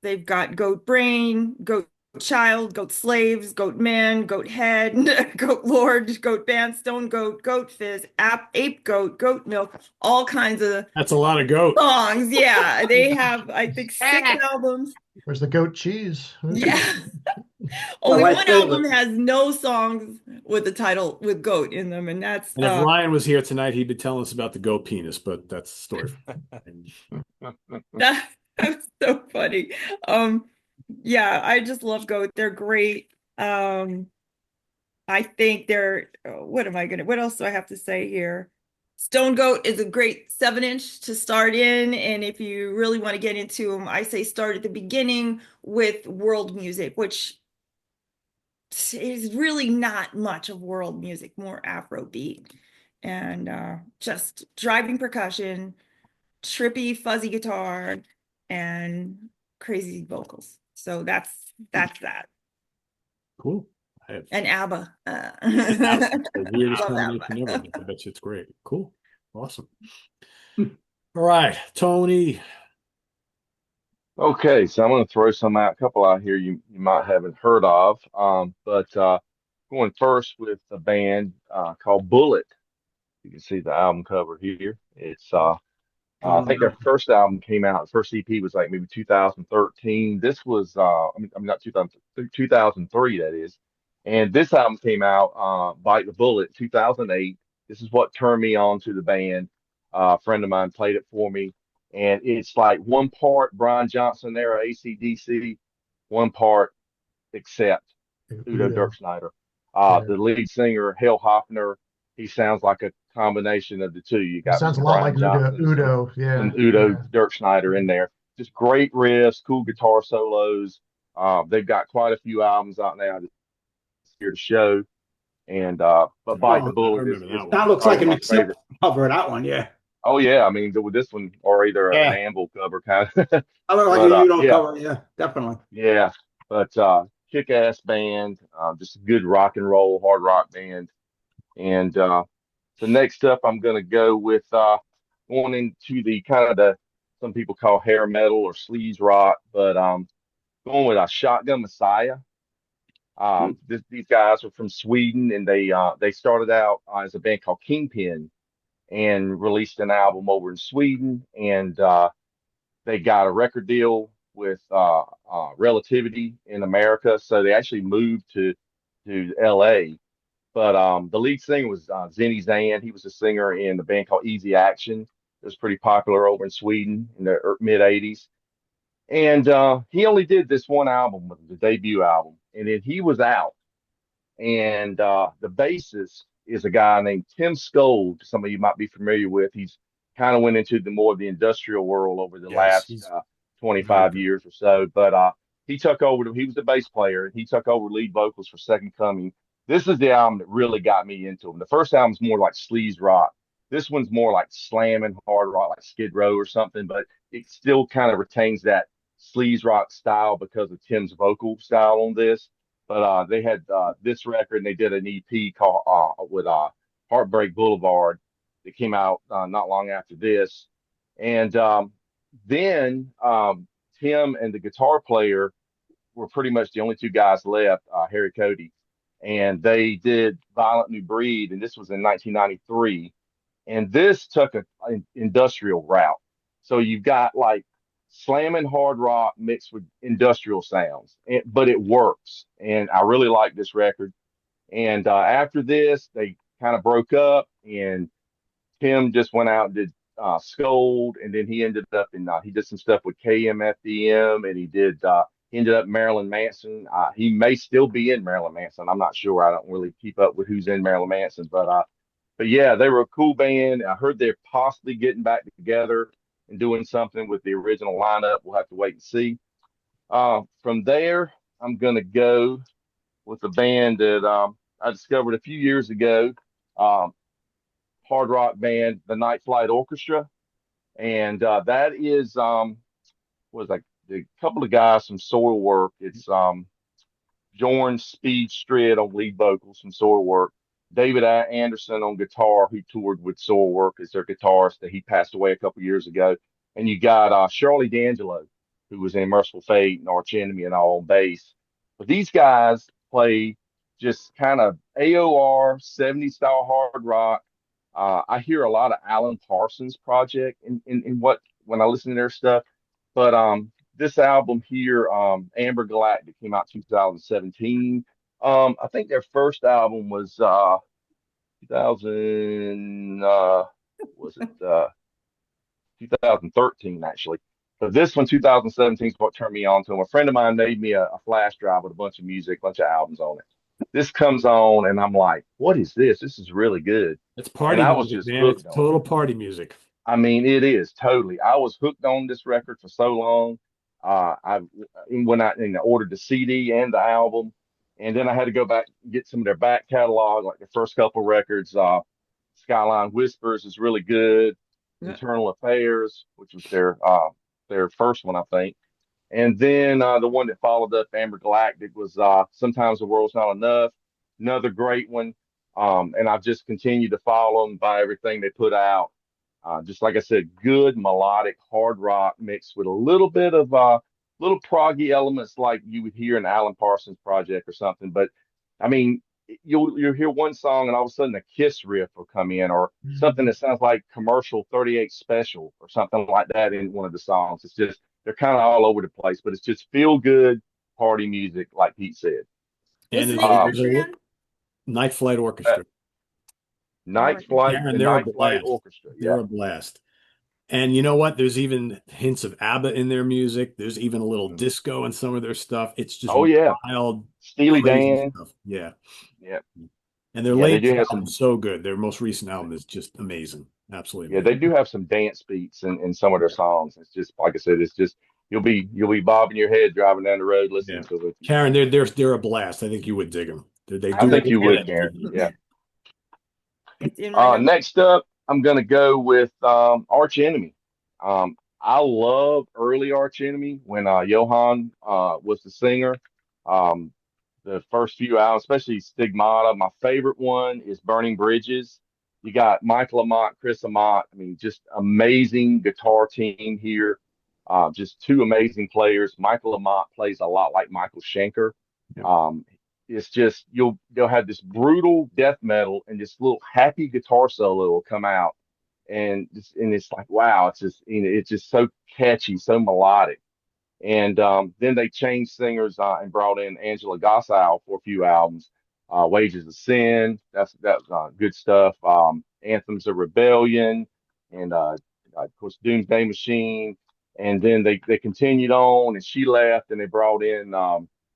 They've got goat brain, goat child, goat slaves, goat man, goat head, goat lord, goat bandstone, goat fizz, ape goat, goat milk, all kinds of That's a lot of goat. songs. Yeah, they have I think 6 albums. Where's the goat cheese? Yeah. My Only wife's one album favorite. has no songs with the title with goat in them, and that's And if Ryan was here tonight, he'd be telling us about the goat penis, but that's the story. that's so funny. Yeah, I just love goat. They're great. I think they're what else do I have to say here? Stone Goat is a great 7-inch to start in, and if you really want to get into them, I say start at the beginning with world music, which is really not much of world music, more Afrobeat and just driving percussion, trippy, fuzzy guitar, and crazy vocals. So that's that. Cool. I have And ABBA. the weirdest Love combination ABBA. ever. I bet you it's great. Cool. Awesome. All right, Tony. Okay, so I'm going to throw some out, a couple out here you might haven't heard of. But going first with a band called Bullet. You can see the album cover here. It's I think their first album came out. The first EP was like maybe 2013. This was I mean not 2000, 2003 that is. And this album came out Bite the Bullet 2008. This is what turned me on to the band. A friend of mine played it for me, and it's like one part Brian Johnson era AC/DC, one part except Udo Udo. Dirkschneider. Yeah. The lead singer, Hale Hoffner, he sounds like a combination of the two. You got Sounds a lot Brian like Udo. Johnson Udo. Yeah. and Udo Yeah. Dirkschneider in there. Just great riffs, cool guitar solos. They've got quite a few albums out now that's here to show. And but Bite the Oh, I Bullet remember is that one. That looks like probably an my accept favorite. cover, that one, yeah. Oh yeah, I mean with this one or either an Yeah. Anvil cover kind of. I look like But a Udon yeah, cover, yeah, definitely. yeah. But kick-ass band, just a good rock and roll, hard rock band. And so next up, I'm going to go with going into the kind of the some people call hair metal or sleaze rock, but going with a Shotgun Messiah. These guys are from Sweden, and they started out as a band called Kingpin and released an album over in Sweden, and they got a record deal with Relativity in America, so they actually moved to LA But the lead singer was Zinny Zan. He was a singer in the band called Easy Action. It was pretty popular over in Sweden in the mid '80s. And he only did this one album, the debut album, and then he was out. And the bassist is a guy named Tim Skold. Some of you might be familiar with. He's kind of went into the more of the industrial world over the Yes, last he's very 25 good. years or so. But he took over. He was the bass player, and he took over lead vocals for Second Coming. This is the album that really got me into him. The first album's more like sleaze rock. This one's more like slamming hard rock, like Skid Row or something. But it still kind of retains that sleaze rock style because of Tim's vocal style on this. But they had this record, and they did an EP called with Heartbreak Boulevard that came out not long after this. And then Tim and the guitar player were pretty much the only two guys left, Harry Cody, and they did Violent New Breed, and this was in 1993. And this took an industrial route. So you've got like slamming hard rock mixed with industrial sounds, but it works. And I really like this record. And after this, they kind of broke up, and Tim just went out and did Scold, and then he ended up in he did some stuff with KMFDM, and he ended up Marilyn Manson. He may still be in Marilyn Manson. I'm not sure. I don't really keep up with who's in Marilyn Manson, but yeah, they were a cool band. I heard they're possibly getting back together and doing something with the original lineup. We'll have to wait and see. From there, I'm gonna go with a band that I discovered a few years ago. Um, Hard rock band, the Night Flight Orchestra, and that is was like a couple of guys from Soilwork. It's Jorn Speed Strid on lead vocals from Soilwork. David Anderson on guitar, who toured with Soilwork as their guitarist. That he passed away a couple years ago. And you got Shirley D'Angelo, who was in Merciful Fate and Arch Enemy and all on bass. But these guys play just kind of AOR 70s style hard rock. I hear a lot of Alan Parsons project in what when I listen to their stuff. But this album here, Amber Galactic, came out 2017. I think their first album was 2000 was it 2013 actually. But this one, 2017, is what turned me on to them. A friend of mine made me a flash drive with a bunch of music, bunch of albums on it. This comes on, and I'm like, "What is this? This is really good." It's And party I was music, just man. It's hooked on it. total party music. I mean, it is totally. I was hooked on this record for so long. I when I ordered the CD and the album, and then I had to go back and get some of their back catalog, like the first couple records. Skyline Whispers is really good. Yeah. Internal Affairs, which was their first one, I think. And then the one that followed up, Amber Galactic, was Sometimes the World's Not Enough. Another great one. And I've just continued to follow them by everything they put out. Just like I said, good melodic hard rock mixed with a little bit of little proggy elements like you would hear in Alan Parsons Project or something. But I mean, you'll hear one song and all of a sudden a Kiss riff will come in, or something that sounds like Commercial 38 Special or something like that in one of the songs. It's just they're kind of all over the place, but it's just feel good party music, like Pete said. What's And the there's, name of there's it a again? Night Flight Uh, Orchestra. All Night right. Flight, Karen, the they're a Night Flight blast. Orchestra. They're Yeah. a blast. And you know what? There's even hints of ABBA in their music. There's even a little Mm. disco in some of their stuff. It's just Oh yeah, wild, Steely crazy Dan. stuff. Yeah. Yeah, And their yeah, they latest do have album some. is so good. Their most recent album is just amazing. Absolutely Yeah, they amazing. do have some dance beats in some of their Yeah. songs. It's just like I said, it's just you'll be bobbing your head driving down the road listening Yeah. to it. Karen, they're a blast. I think you would dig them. They I do think what you they would, get. Karen. Yeah. It's in my notes. Next up, I'm gonna go with Arch Enemy. I love early Arch Enemy when Johann was the singer. Um, the first few albums, especially Stigmata. My favorite one is Burning Bridges. You got Michael Amott, Chris Amott. I mean, just amazing guitar team here. Just two amazing players. Michael Amott plays a lot like Michael Schenker. Yeah. It's just they'll have this brutal death metal and this little happy guitar solo will come out, and it's like wow, it's just so catchy, so melodic. And then they changed singers and brought in Angela Gossow for a few albums. Wages of Sin. That's good stuff. Anthems of Rebellion, and of course Doomsday Machine. And then they continued on, and she left, and they brought in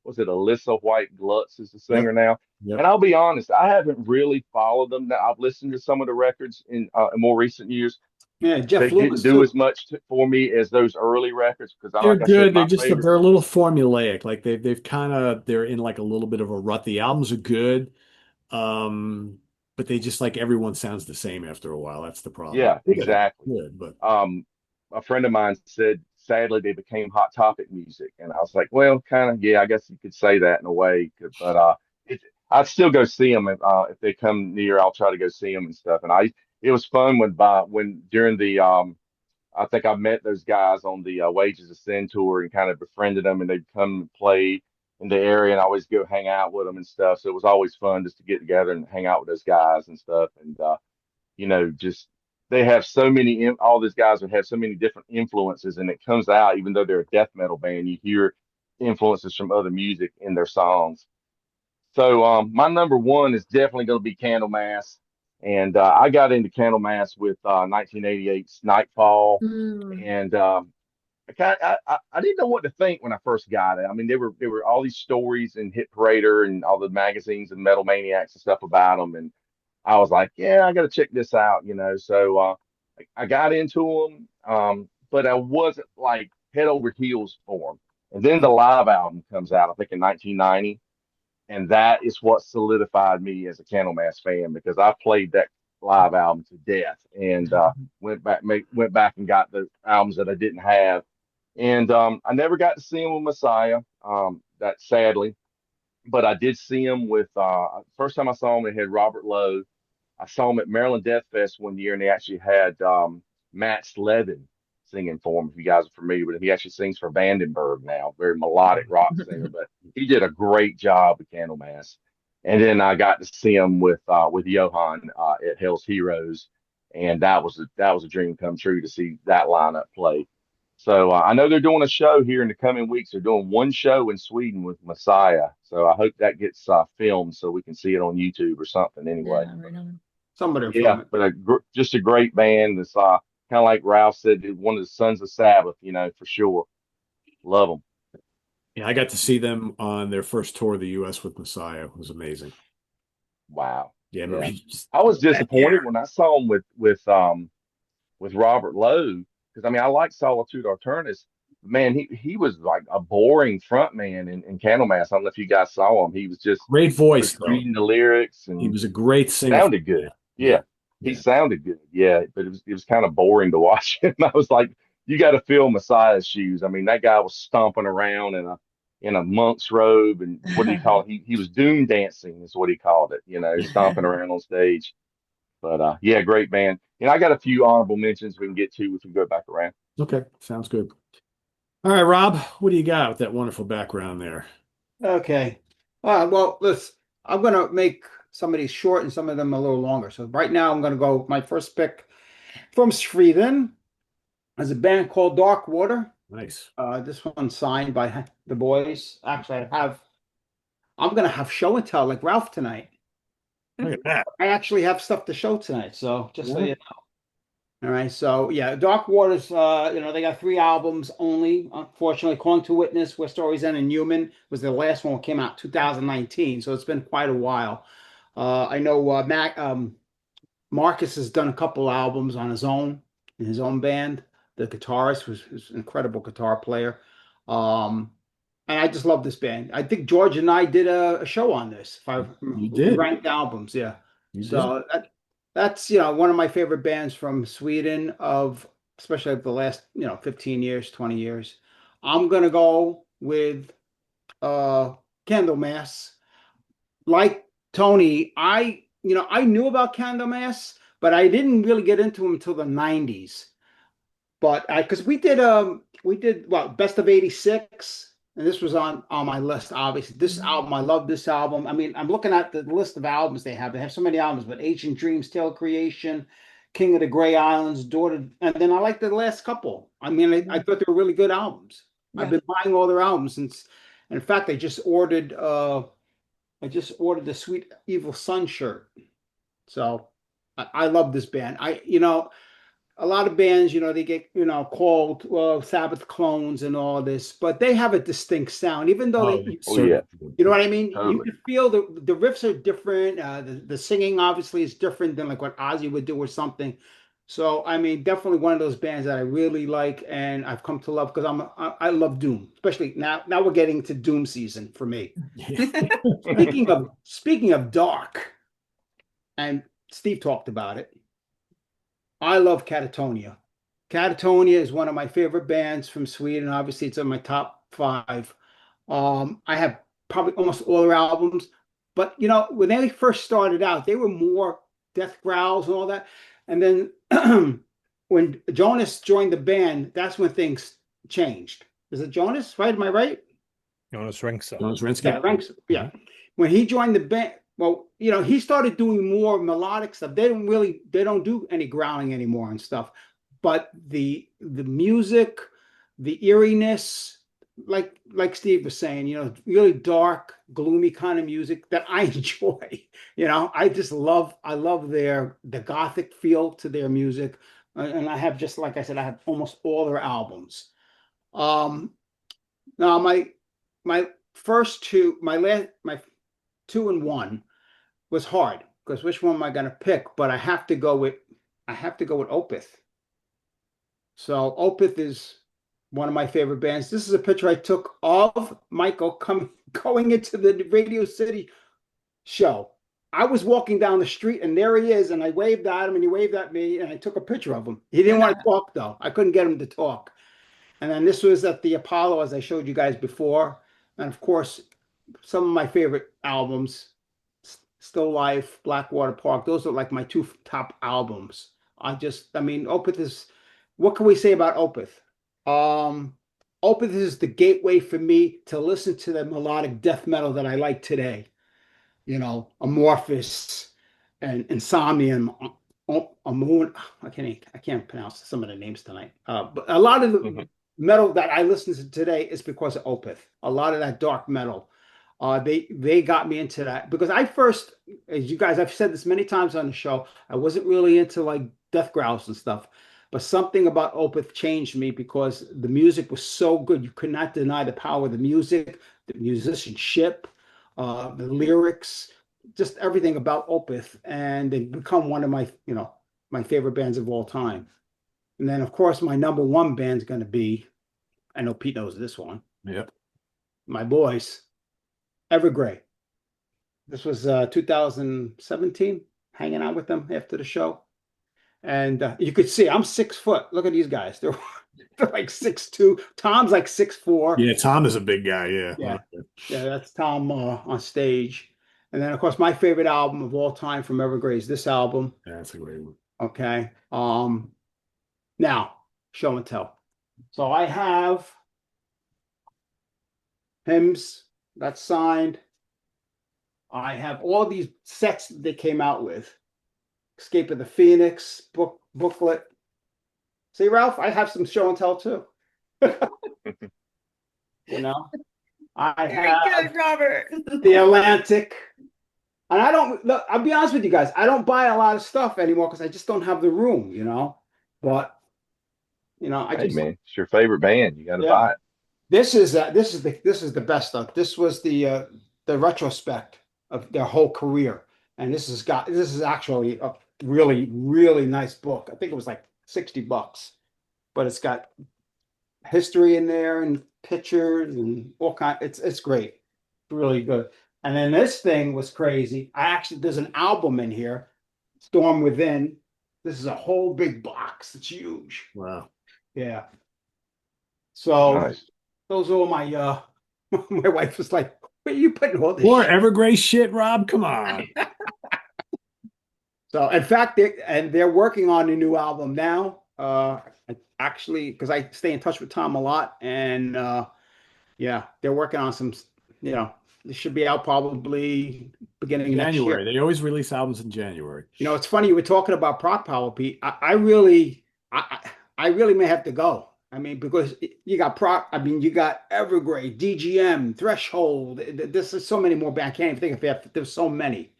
was it Alyssa White Glutz is the Yep. singer now. And Yep. I'll be honest, I haven't really followed them. Now, I've listened to some of the records in more recent years. Yeah, They Jeff didn't Loomis do as too. much for me as those early records because, They're like I said, good. They're my just favorite. they're a little formulaic. Like they've kind of they're in like a little bit of a rut. The albums are good, um, but they just like everyone sounds the same after a while. That's the problem. Yeah, exactly. Good, but Um, a friend of mine said, sadly, they became Hot Topic music, and I was like, well, kind of, yeah, I guess you could say that in a way. But I'd still go see them if they come near. I'll try to go see them and stuff. And it was fun when during the I think I met those guys on the Wages of Sin tour and kind of befriended them, and they'd come and play in the area, and I always go hang out with them and stuff. So it was always fun just to get together and hang out with those guys and stuff. And just they have so many. All these guys would have so many different influences, and it comes out even though they're a death metal band, you hear influences from other music in their songs. So my number one is definitely going to be Candlemass, and I got into Candlemass with 1988's Nightfall, Mm. and I didn't know what to think when I first got it. I mean, there were all these stories in Hit Parader and all the magazines and Metal Maniacs and stuff about them, and I was like, yeah, I got to check this out. So I got into them, but I wasn't like head over heels for them. And then the live album comes out, I think in 1990, and that is what solidified me as a Candlemass fan because I played that live album to death and went back and got the albums that I didn't have, and I never got to see him with Messiah, that sadly, but I did see him with first time I saw him, they had Robert Lowe. I saw him at Maryland Death Fest one year, and they actually had Matt Slevin singing for him. If you guys are familiar with him, he actually sings for Vandenberg now, very melodic rock singer. But he did a great job with Candlemass. And then I got to see him with Johan at Hell's Heroes, and that was a dream come true to see that lineup play. So I know they're doing a show here in the coming weeks. They're doing one show in Sweden with Messiah. So I hope that gets filmed so we can see it on YouTube or something anyway. Yeah, right on. Somebody will Yeah, film it. but just a great band. That's kind of like Ralph said, one of the Sons of Sabbath, for sure. Love them. yeah, I got to see them on their first tour of the U.S. with Messiah. It was amazing. Wow. Yeah, Yeah. he just, I was disappointed when I saw them with Robert Lowe because I mean I like Solitude Arternis. Man, he was like a boring front man in Candlemass. I don't know if you guys saw him. He was just great voice was though. reading the lyrics He and was a great singer. sounded good. Yeah, Yeah, he sounded good. Yeah, but it was kind of boring to watch him. I was like, you got to feel Messiah's shoes. I mean, that guy was stomping around in a monk's robe, and what did he call it? He was doom dancing is what he called it. Stomping around on stage. But yeah, great band. I got a few honorable mentions we can get to if we go back around. Okay, sounds good. All right, Rob, what do you got with that wonderful background there? Okay. Well, listen, I'm going to make some of these short and some of them a little longer. So right now I'm going to go my first pick from Sweden is a band called Dark Water. Nice. This one's signed by the boys. Actually, I'm going to have show and tell like Ralph tonight. Look at that. I actually have stuff to show tonight. So just so Yeah. you know. All right, so yeah, Dark Waters, they got 3 albums only. Unfortunately, Calling to Witness, Where Stories End, and Human was the last one that came out 2019, so it's been quite a while. I know Marcus has done a couple albums on his own in his own band. The guitarist was an incredible guitar player, and I just love this band. I think George and I did a show on this. If I You did. ranked albums, yeah. You did. So that's one of my favorite bands from Sweden especially the last 15 years, 20 years. I'm gonna go with Candlemass. Like Tony, I knew about Candlemass, but I didn't really get into them until the 90s. But because we did what, Best of 86, and this was on my list, obviously. This album, I love this album. I mean, I'm looking at the list of albums they have. They have so many albums, but Ancient Dreams, Tale of Creation, King of the Grey Islands, Daughter, and then I like the last couple. I mean, I thought they were really good albums. Yeah. I've been buying all their albums since, and in fact, I just ordered I just ordered the Sweet Evil Sun shirt. So I love this band. A lot of bands, they get, called Sabbath clones and all this, but they have a distinct sound, even though Oh, they, Oh yeah, you know what I mean? You totally. can feel the riffs are different. The singing obviously is different than like what Ozzy would do or something. So I mean, definitely one of those bands that I really like and I've come to love because I love Doom, especially now. Now we're getting to Doom season for me. yeah. Speaking of dark, and Steve talked about it. I love Catatonia. Catatonia is one of my favorite bands from Sweden. Obviously, it's in my top five. I have probably almost all their albums, but when they first started out, they were more death growls and all that. And then when Jonas joined the band, that's when things changed. Is it Jonas? Right? Am I right? Jonas Ringsa. Jonas Rinske. Yeah, ranks. Yeah. When he joined the band, well, he started doing more melodic stuff. They don't do any growling anymore and stuff. But the music, the eeriness, like Steve was saying, really dark, gloomy kind of music that I enjoy. I love the gothic feel to their music. And I have, just like I said, I have almost all their albums. Um, Now my first two, my two and one was hard because which one am I going to pick? But I have to go with Opeth. So Opeth is one of my favorite bands. This is a picture I took of Michael going into the Radio City show. I was walking down the street and there he is, and I waved at him and he waved at me, and I took a picture of him. He didn't want to talk though. I couldn't get him to talk. And then this was at the Apollo, as I showed you guys before. And of course, some of my favorite albums, Still Life, Blackwater Park, those are like my two top albums. Opeth is, what can we say about Opeth? Um, Opeth is the gateway for me to listen to the melodic death metal that I like today. Amorphous and Insomnia and Moon. I can't pronounce some of the names tonight. But a lot of the metal that I listen to today is because of Opeth. A lot of that dark metal. They got me into that because I first, as you guys, I've said this many times on the show, I wasn't really into like death growls and stuff, but something about Opeth changed me because the music was so good. You could not deny the power of the music, the musicianship, the lyrics, just everything about Opeth, and they become one of my favorite bands of all time. And then of course my number one band's going to be, I know Pete knows this one, Yep. my boys, Evergrey. This was 2017, hanging out with them after the show. And you could see I'm 6 foot. Look at these guys. They're like 6'2". Tom's like 6'4". Yeah, Tom is a big guy. Yeah. Yeah. Yeah, that's Tom on stage. And then of course my favorite album of all time from Evergrey is this album. Yeah, that's a great one. Okay. Now, show and tell. So I have hymns that's signed. I have all these sets that they came out with. Escape of the Phoenix booklet. See, Ralph, I have some show and tell too. I Very have good, Robert. the Atlantic. And I don't look, I'll be honest with you guys, I don't buy a lot of stuff anymore because I just don't have the room, But Hey man, it's your favorite band. You got to Yeah. buy it. This is the best stuff. This was the retrospect of their whole career, and this is actually a really really nice book. I think it was like $60, but it's got history in there and pictures and all kind. It's great, really good. And then this thing was crazy. There's an album in here, Storm Within. This is a whole big box. It's huge. Wow. Yeah. So Nice. those are all my my wife was like, where are you putting all this More shit? Evergrey shit, Rob. Come on. So in fact, they're working on a new album now. Actually, because I stay in touch with Tom a lot, and yeah, they're working on some, it should be out probably beginning of next January. year. They always release albums in January. It's funny you were talking about Prog Power, Pete. I really may have to go. I mean, because you got I mean, you got Evergrey, DGM, Threshold. This is so many more bands. I can't even think of it. There's so many.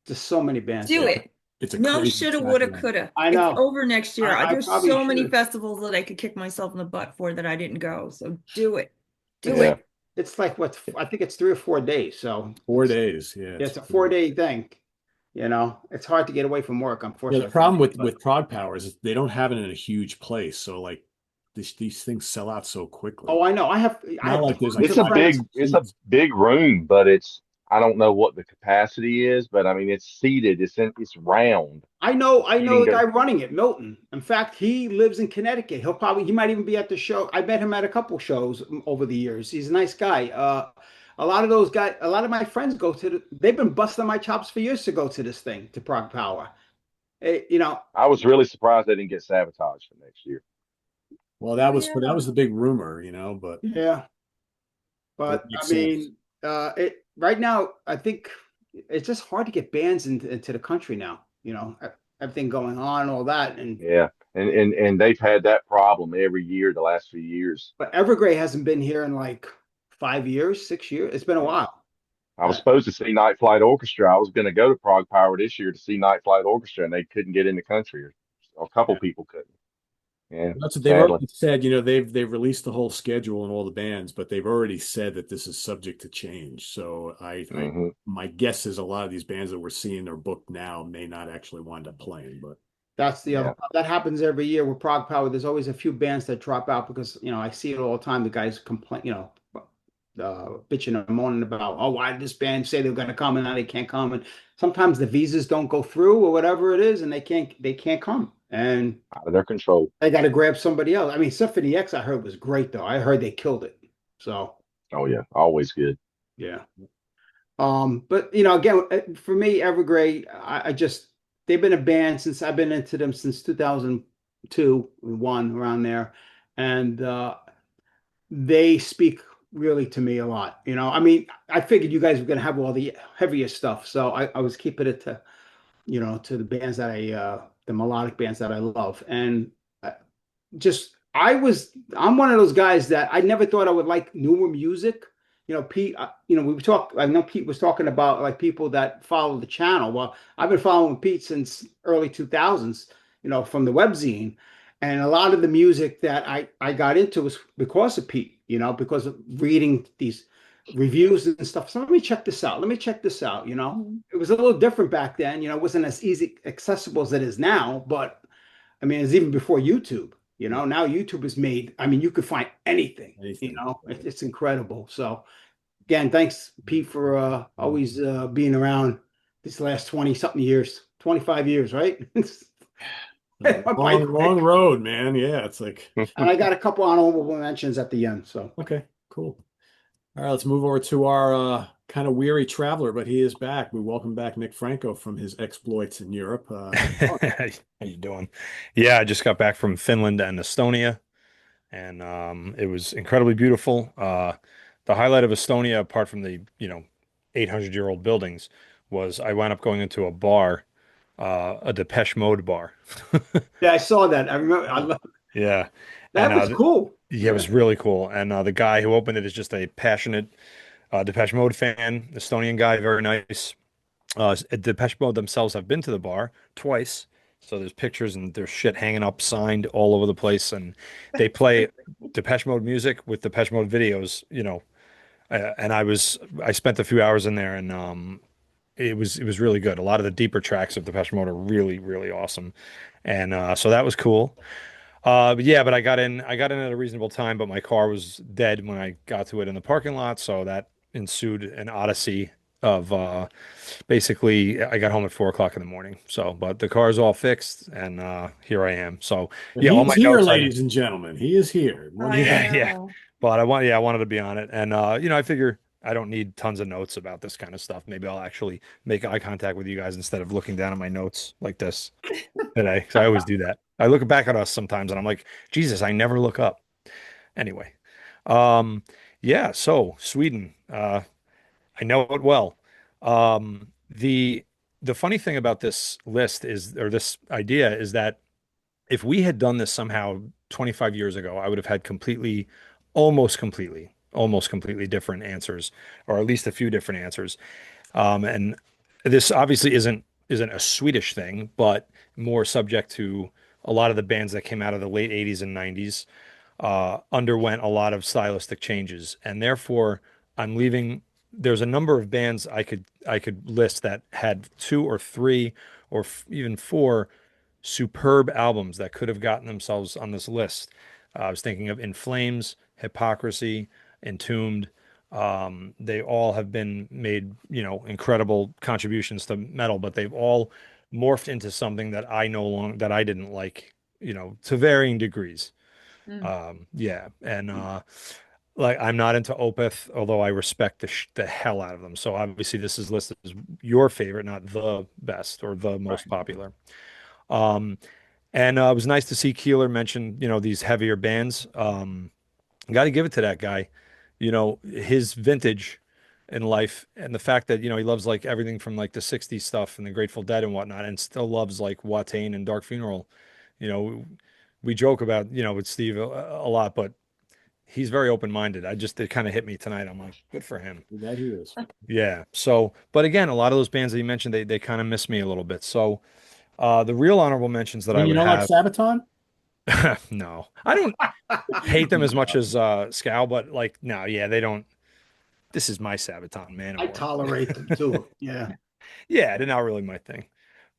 There's so many bands Do Yeah, now. it. it's a No, crazy shoulda, stack woulda, of them. coulda. I It's know. over next year. I There's probably so many should. festivals that I could kick myself in the butt for that I didn't go. So do it. Do It's Yeah. it. it's like what I think it's 3 or 4 days. So 4 days. Yeah, it's a 4 day thing. You know, it's hard to get away from work, yeah. The unfortunately for problem me. with Prague Power is they don't have it in a huge place, so like these things sell out so quickly. Oh, I know. I Not have like there's like tons It's of a friends. big room, but I don't know what the capacity is, but I mean it's seated, it's round. I You know can the go. guy running it, Milton. In fact, he lives in Connecticut. He might even be at the show. I met him at a couple shows over the years. He's a nice guy. A lot of those guys, a lot of my friends they've been busting my chops for years to go to this thing, to Prague Power. You know, I was really surprised they didn't get sabotaged for next year. well, Oh that yeah. was the big rumor, yeah. but it But I makes sense. mean, it right now, I think it's just hard to get bands into the country now. Everything going on, all that, and Yeah, and they've had that problem every year the last few years. but Evergrey hasn't been here in like 5 years, 6 years. It's been a Yeah. while. I was supposed to see Night Flight Orchestra. I was going to go to Prague Power this year to see Night Flight Orchestra, and they couldn't get in the country, or a couple Yeah. people couldn't. Yeah, That's what they've sadly. already said. They've released the whole schedule and all the bands, but they've already said that this is subject to change. So I Hmm. my guess is a lot of these bands that we're seeing are booked now may not actually wind up playing. But That's the other Yeah, part. That happens every year with Prague Power. There's always a few bands that drop out because, I see it all the time. The guys complain, bitching and moaning about, oh, why did this band say they're going to come and now they can't come? And sometimes the visas don't go through or whatever it is, and they can't come. And out of their control. they got to grab somebody else. I mean, Symphony X, I heard was great though. I heard they killed it. So Oh yeah, always good. yeah. But again, for me, Evergrey, I just they've been a band since I've been into them since 2002, one around there, and they speak really to me a lot. I mean, I figured you guys were gonna have all the heavier stuff, so I was keeping it to the bands that the melodic bands that I love, and I'm one of those guys that I never thought I would like newer music. Pete, I know Pete was talking about like people that follow the channel. Well, I've been following Pete since early 2000s, from the webzine. And a lot of the music that I got into was because of Pete, because of reading these reviews and stuff. So let me check this out. Let me check this out. It was a little different back then. It wasn't as easy accessible as it is now, but I mean, it's even before YouTube. Now YouTube is made. I mean, you could find anything. anything. It's incredible. So again, thanks, Pete, for always being around these last 20 something years, 25 years, right? Went by Long, long quick. road, man. Yeah, it's like And I got a couple honorable mentions at the end. So okay, cool. All right, let's move over to our kind of weary traveler, but he is back. We welcome back Nick Franco from his exploits in Europe. How you doing? Yeah, I just got back from Finland and Estonia, and it was incredibly beautiful. The highlight of Estonia, apart from the 800-year-old buildings, was I wound up going into a bar, a Depeche Mode bar. yeah, I saw that. I remember. Yeah, and That was cool. yeah, it was really cool. And the guy who opened it is just a passionate Depeche Mode fan, Estonian guy, very nice. Depeche Mode themselves have been to the bar twice, so there's pictures and there's shit hanging up, signed all over the place, and they play Depeche Mode music with Depeche Mode videos, and I spent a few hours in there, and it was really good. A lot of the deeper tracks of Depeche Mode are really really awesome, and so that was cool. But I got in at a reasonable time, but my car was dead when I got to it in the parking lot, so that ensued an odyssey of basically I got home at 4 o'clock in the morning. So, but the car's all fixed and here I am. So But yeah, he all is my here, notes I ladies and gentlemen. He is here. I yeah. know. But I wanted to be on it. And I figure I don't need tons of notes about this kind of stuff. Maybe I'll actually make eye contact with you guys instead of looking down at my notes like this today. Because I always do that. I look back at us sometimes and I'm like, Jesus, I never look up. Anyway. Um, yeah, so Sweden. I know it well. The funny thing about this list is, or this idea is that if we had done this somehow 25 years ago, I would have had almost completely different answers, or at least a few different answers. And this obviously isn't a Swedish thing, but more subject to a lot of the bands that came out of the late 80s and 90s underwent a lot of stylistic changes, and therefore I'm leaving. There's a number of bands I could list that had two or three or even four superb albums that could have gotten themselves on this list. I was thinking of In Flames, Hypocrisy, Entombed. They all have been made, incredible contributions to metal, but they've all morphed into something that I didn't like, to varying degrees. Mm. Yeah, and like I'm not into Opeth, although I respect the hell out of them. So obviously this is listed as your favorite, not the best or the most popular. Um, and it was nice to see Keeler mention, these heavier bands. Got to give it to that guy. His vintage in life and the fact that, he loves like everything from like the 60s stuff and the Grateful Dead and whatnot, and still loves like Watain and Dark Funeral. You know, we joke about, with Steve a lot, but he's very open-minded. It kind of hit me tonight. I'm like, good for him. That he is. Yeah. So, but again, a lot of those bands that you mentioned, they kind of miss me a little bit. So, the real honorable mentions that I And you would don't like have, Sabaton? no, I don't hate them as much as Scow, but like, no, yeah, they don't. This is my Sabaton, man. I tolerate them too. Yeah. Yeah, they're not really my thing.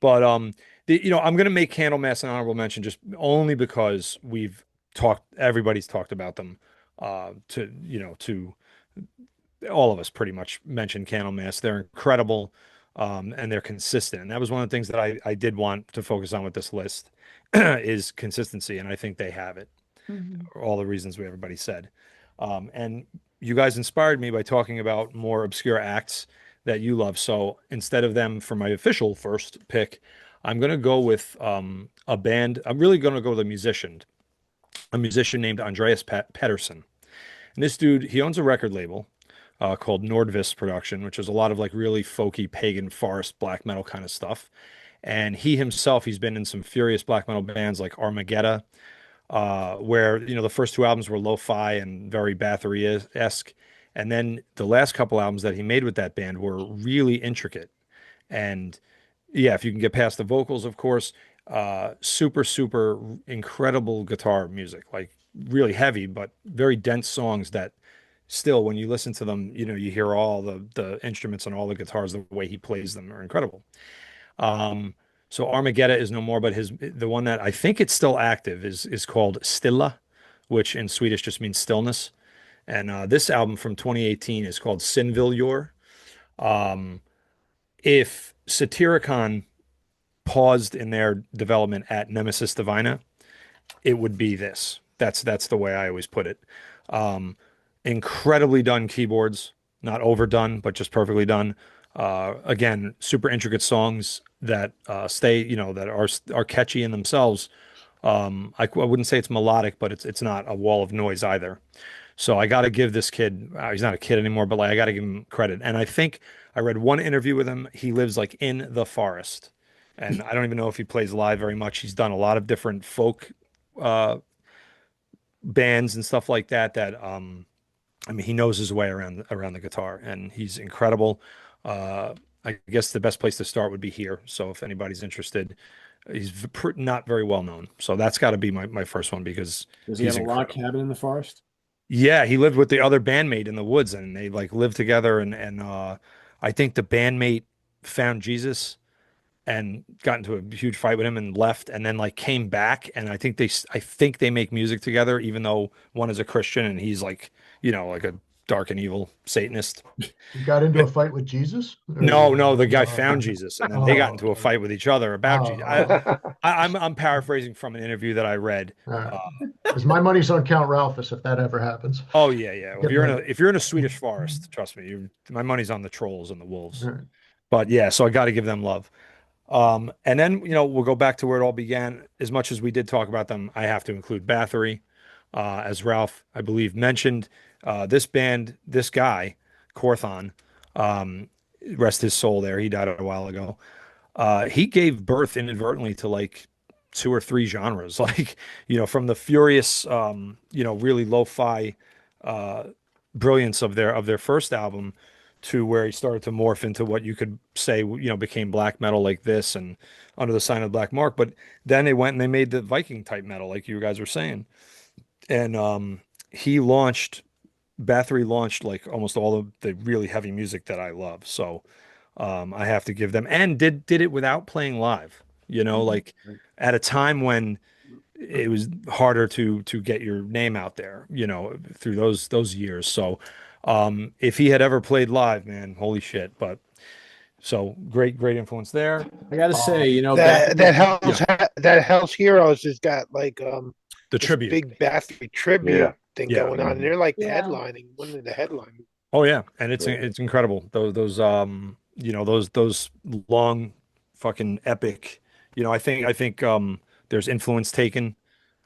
But I'm gonna make Candlemass an honorable mention just only because everybody's talked about them. To all of us pretty much mentioned Candlemass. They're incredible, and they're consistent. And that was one of the things that I did want to focus on with this list is consistency, and I think they have it. Mhm. All the reasons everybody said. And you guys inspired me by talking about more obscure acts that you love. So instead of them for my official first pick, I'm going to go with a band. I'm really going to go with a musician named Andreas Pettersson. And this dude, he owns a record label called Nordvist Production, which is a lot of like really folky pagan forest black metal kind of stuff. And he himself, he's been in some furious black metal bands like Armageddon, where the first two albums were lo-fi and very Bathory-esque, and then the last couple albums that he made with that band were really intricate. And yeah, if you can get past the vocals, of course, super super incredible guitar music, like really heavy but very dense songs that still, when you listen to them, you hear all the instruments and all the guitars, the way he plays them are incredible. So Armageddon is no more, but the one that I think it's still active is called Stilla, which in Swedish just means stillness. And this album from 2018 is called Sinviljor. Um, if Satyricon paused in their development at Nemesis Divina, it would be this. That's the way I always put it. Um, Incredibly done keyboards, not overdone, but just perfectly done. Again, super intricate songs that stay, that are catchy in themselves. I wouldn't say it's melodic, but it's not a wall of noise either. So I got to give this kid, he's not a kid anymore, but like I got to give him credit. And I think I read one interview with him. He lives like in the forest, and I don't even know if he plays live very much. He's done a lot of different folk uh, bands and stuff like that. I mean, he knows his way around the guitar, and he's incredible. I guess the best place to start would be here. So if anybody's interested, he's not very well known. So that's got to be my first one because Does he he's have a log incredible. cabin in the forest? Yeah, he lived with the other bandmate in the woods, and they like lived together. And I think the bandmate found Jesus and got into a huge fight with him and left, and then like came back. And I think they make music together, even though one is a Christian and he's like, like a dark and evil Satanist. He got into a fight with Jesus? No, no, the guy Oh, found Jesus, and then they got into a okay. fight with each other about Jesus. Oh, I'm paraphrasing from an interview that I read. all right. Uh, Because my money's on Count Ralphus if that ever happens. oh yeah, yeah. If Get you're in my- a Swedish forest, trust me, my money's on the trolls and the all wolves. right. But yeah, so I got to give them love. And then we'll go back to where it all began. As much as we did talk about them, I have to include Bathory, as Ralph, I believe, mentioned. This band, this guy, Corthon, um, rest his soul there. He died a while ago. He gave birth inadvertently to like two or three genres, like, from the furious, really lo-fi uh, brilliance of their first album to where he started to morph into what you could say, became black metal like this and Under the Sign of the Black Mark. But then they went and they made the Viking type metal, like you guys were saying. And he launched, Bathory launched like almost all of the really heavy music that I love. So I have to give them, and did it without playing live, like at a time when it was harder to get your name out there, through those years. So if he had ever played live, man, holy shit. But so great influence there. I gotta say, back That in the, Hell's Yeah, that Hell's Heroes has got like the this tribute. big Bathory Yeah. tribute thing Yeah. going on. And they're like the Yeah. headlining, one of the headliners. Oh yeah, and it's Yeah. it's incredible. Those long fucking epic. I think there's influence taken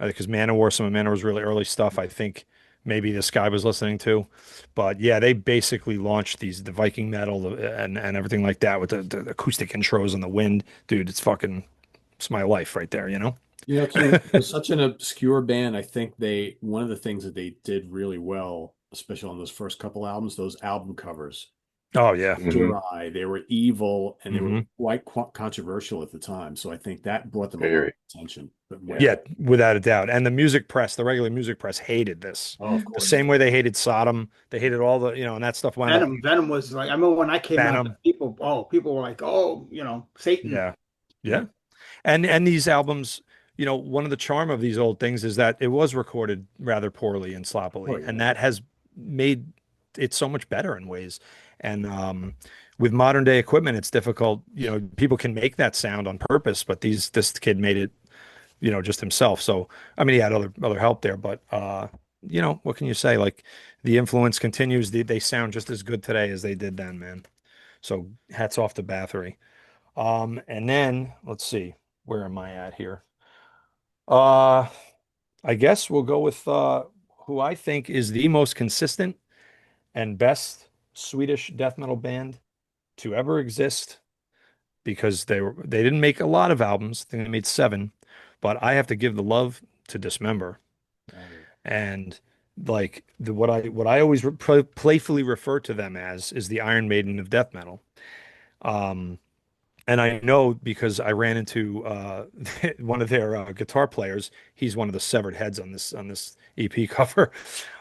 because Manowar, some of Manowar's really early stuff. I think maybe this guy was listening to, but yeah, they basically launched the Viking metal and everything like that with the acoustic intros and the wind, dude. It's my life right there. Q, it was such an obscure band. I think one of the things that they did really well, especially on those first couple albums, those album covers. Oh yeah. Hmm. Eye, they were evil and they were Hmm. quite controversial at the time. So I think that brought them a lot of Very. attention. But Yeah. Yeah, without a doubt. And the music press, the regular music press hated this. oh, of The course. same way they hated Sodom. They hated all the, and that stuff wound up Venom was like, I remember when I came out, Phantom. people were like, oh, Satan. Yeah. Yeah. And these albums, one of the charm of these old things is that it was recorded rather poorly and sloppily. Oh, yeah. And that has made it so much better in ways. And with modern day equipment, it's difficult. People can make that sound on purpose, but this kid made it, just himself. So, I mean, he had other help there, but what can you say? Like the influence continues. They sound just as good today as they did then, man. So hats off to Bathory. And then let's see, where am I at here? Uh, I guess we'll go with who I think is the most consistent and best Swedish death metal band to ever exist because they didn't make a lot of albums. I think they made seven, but I have to give the love to Dismember. And like what I always playfully refer to them as is the Iron Maiden of death metal. Um, and I know because I ran into one of their guitar players. He's one of the severed heads on this EP cover,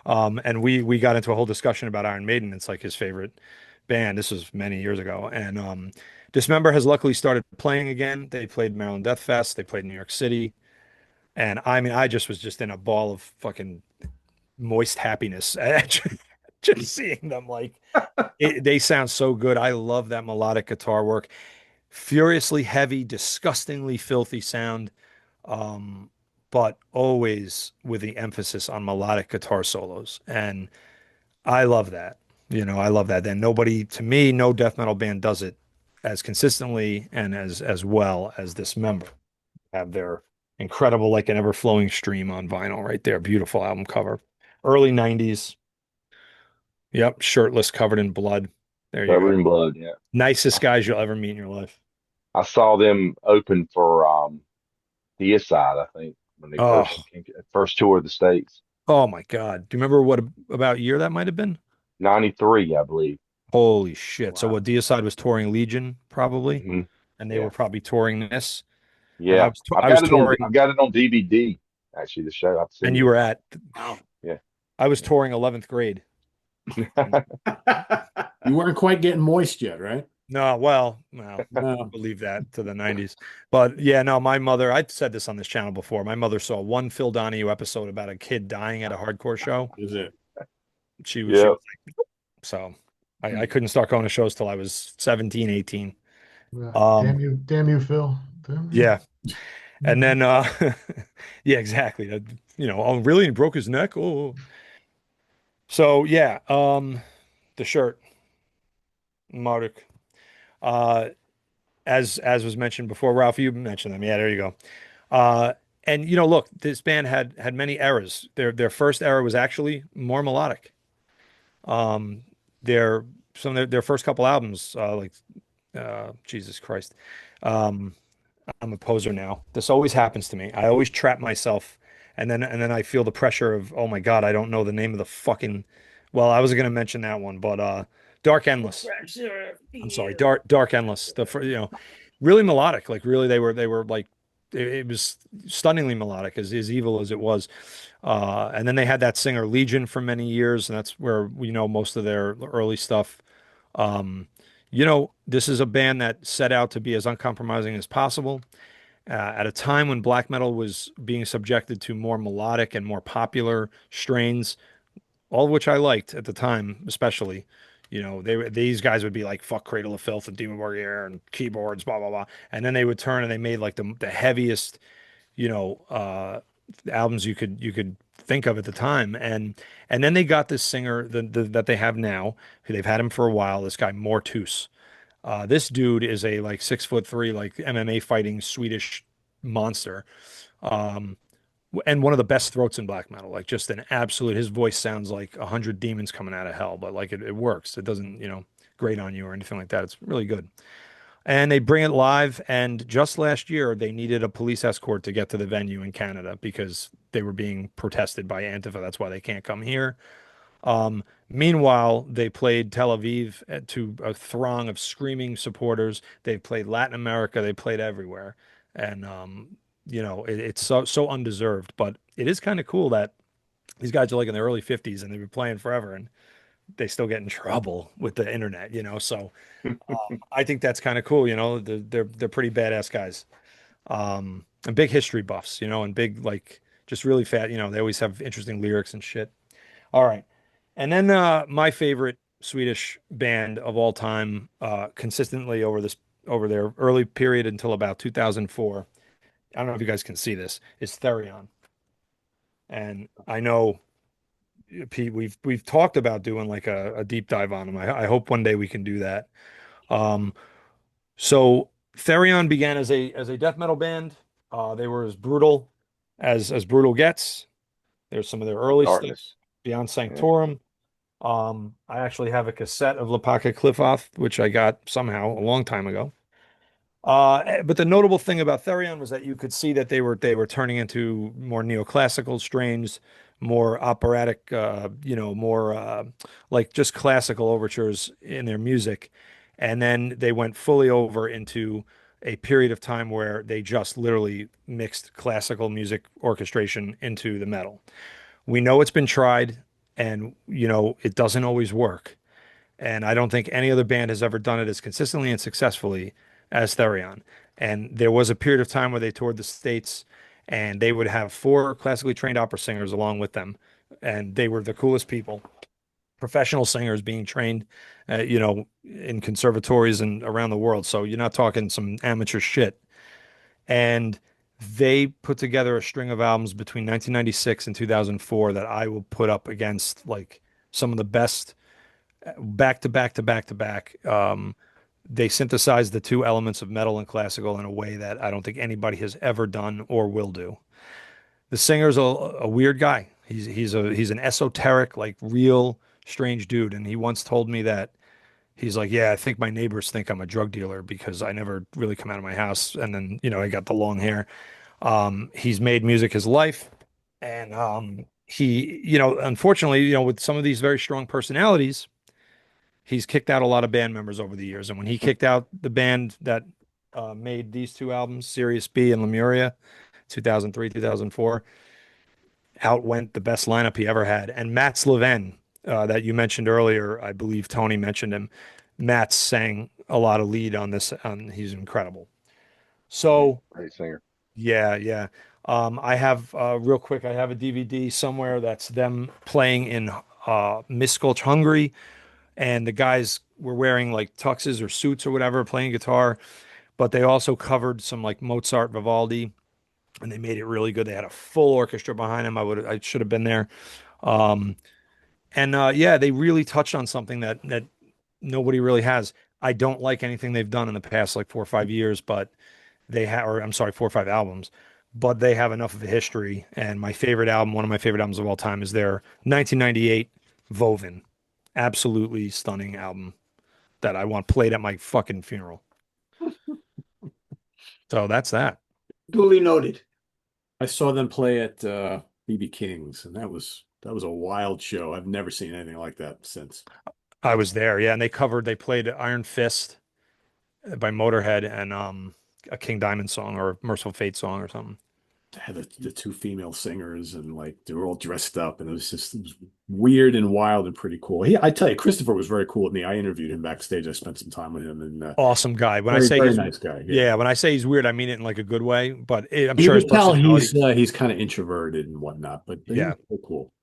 and we got into a whole discussion about Iron Maiden. It's like his favorite band. This was many years ago, and Dismember has luckily started playing again. They played Maryland Death Fest. They played New York City, and I mean, I just was just in a ball of fucking moist happiness just seeing them. Like they sound so good. I love that melodic guitar work. Furiously heavy, disgustingly filthy sound, um, but always with the emphasis on melodic guitar solos. And I love that. I love that. And nobody, to me, no death metal band does it as consistently and as well as Dismember. Have their incredible, like an ever-flowing stream on vinyl right there. Beautiful album cover. Early 90s. Yep, shirtless, covered in blood. There you Covered go. in blood. Yeah. Nicest guys you'll ever meet in your life. I saw them open for Deicide, I think, when they Oh, first tour of the States. oh my God. Do you remember what about year that might have been? 93, I believe. Holy shit. So Wow. what Deicide was touring Legion probably, Hmm. and they Yeah. were probably touring this. And I Yeah. was touring I've got it on DVD, actually, the show. I've and seen you it. were at Wow. Yeah. I was touring 11th grade. You weren't quite getting moist yet, right? No, well, No. believe that to the 90s. But yeah, no, my mother, I've said this on this channel before. My mother saw one Phil Donahue episode about a kid dying at a hardcore show. Is it? She Yeah. was like, so I couldn't start going to shows till I was 17, 18. Damn Um, you, Phil. Damn you. yeah. And then yeah, exactly. Oh really? He broke his neck? Oh. So yeah, the shirt, Marduk. Uh as was mentioned before, Ralph, you mentioned them. Yeah, there you go. Uh and look, this band had many eras. Their first era was actually more melodic. Um their some of their first couple albums, like Jesus Christ. Um I'm a poser now. This always happens to me. I always trap myself, and then I feel the pressure of, oh my God, I don't know the name of the fucking. Well, I was gonna mention that one, but Dark Endless. I'm sorry, Dark Endless. Really melodic. Like really, they were like it was stunningly melodic, as evil as it was. And then they had that singer Legion for many years, and that's where we know most of their early stuff. This is a band that set out to be as uncompromising as possible. At a time when black metal was being subjected to more melodic and more popular strains, all of which I liked at the time, especially. These guys would be like fuck Cradle of Filth and Demon Borgir and keyboards, blah blah blah, and then they would turn and they made like the heaviest, you know, uh, albums you could think of at the time, and then they got this singer that they have now, who they've had him for a while. This guy Mortus. This dude is a like 6'3", like MMA fighting Swedish monster. Um, and one of the best throats in black metal, like just an absolute. His voice sounds like 100 demons coming out of hell, but like it works. It doesn't, grate on you or anything like that. It's really good. And they bring it live. And just last year, they needed a police escort to get to the venue in Canada because they were being protested by Antifa. That's why they can't come here. Meanwhile, they played Tel Aviv to a throng of screaming supporters. They played Latin America. They played everywhere. And, it's so undeserved, but it is kind of cool that these guys are like in their early 50s and they've been playing forever and they still get in trouble with the internet. So I think that's kind of cool. They're pretty badass guys. And big history buffs, and big, like, just really fat, they always have interesting lyrics and shit. All right. And then my favorite Swedish band of all time, consistently over their early period until about 2004. I don't know if you guys can see this, is Therion. And I know, Pete, we've talked about doing like a deep dive on them. I hope one day we can do that. Um, so Therion began as a death metal band. They were as brutal as brutal gets. There's some of their early stuff, Darkness. Beyond Yeah. Sanctorum. I actually have a cassette of Lepaka Cliffoth, which I got somehow a long time ago. But the notable thing about Therion was that you could see that they were turning into more neoclassical strains, more operatic, more like just classical overtures in their music. And then they went fully over into a period of time where they just literally mixed classical music orchestration into the metal. We know it's been tried, and it doesn't always work. And I don't think any other band has ever done it as consistently and successfully as Therion. And there was a period of time where they toured the States and they would have four classically trained opera singers along with them. And they were the coolest people, professional singers being trained, in conservatories and around the world. So you're not talking some amateur shit. And they put together a string of albums between 1996 and 2004 that I will put up against like some of the best back to back to back to back. They synthesized the two elements of metal and classical in a way that I don't think anybody has ever done or will do. The singer's a weird guy. He's an esoteric, like real strange dude. And he once told me that he's like, yeah, I think my neighbors think I'm a drug dealer because I never really come out of my house. And then, I got the long hair. He's made music his life. And he, unfortunately, with some of these very strong personalities, he's kicked out a lot of band members over the years. And when he kicked out the band that made these two albums, Sirius B and Lemuria, 2003, 2004, out went the best lineup he ever had. And Matt Sleven, that you mentioned earlier, I believe Tony mentioned him. Matt sang a lot of lead on this. He's incredible. So, Great singer. yeah, yeah. I have, real quick, I have a DVD somewhere that's them playing in Miskolc, Hungary, and the guys were wearing like tuxes or suits or whatever, playing guitar, but they also covered some like Mozart, Vivaldi, and they made it really good. They had a full orchestra behind them. I should have been there. Um, and yeah, they really touched on something that nobody really has. I don't like anything they've done in the past like 4 or 5 years, but they have, or I'm sorry, 4 or 5 albums, but they have enough of a history. And my favorite album, one of my favorite albums of all time, is their 1998 Woven. Absolutely stunning album that I want played at my fucking funeral. So that's that. Duly noted. I saw them play at BB King's, and that was a wild show. I've never seen anything like that since. I was there, yeah, and they played Iron Fist by Motorhead and a King Diamond song or a Merciful Fate song or something. Had the two female singers, and like they were all dressed up, and it was weird and wild and pretty cool. I tell you, Christopher was very cool with me. I interviewed him backstage. I spent some time with him, and Awesome guy. When I very say very he's nice guy. Yeah, yeah, when I say he's weird, I mean it in like a good way, but I'm you sure his can tell personality. he's kind of introverted and whatnot, but he Yeah, was so cool.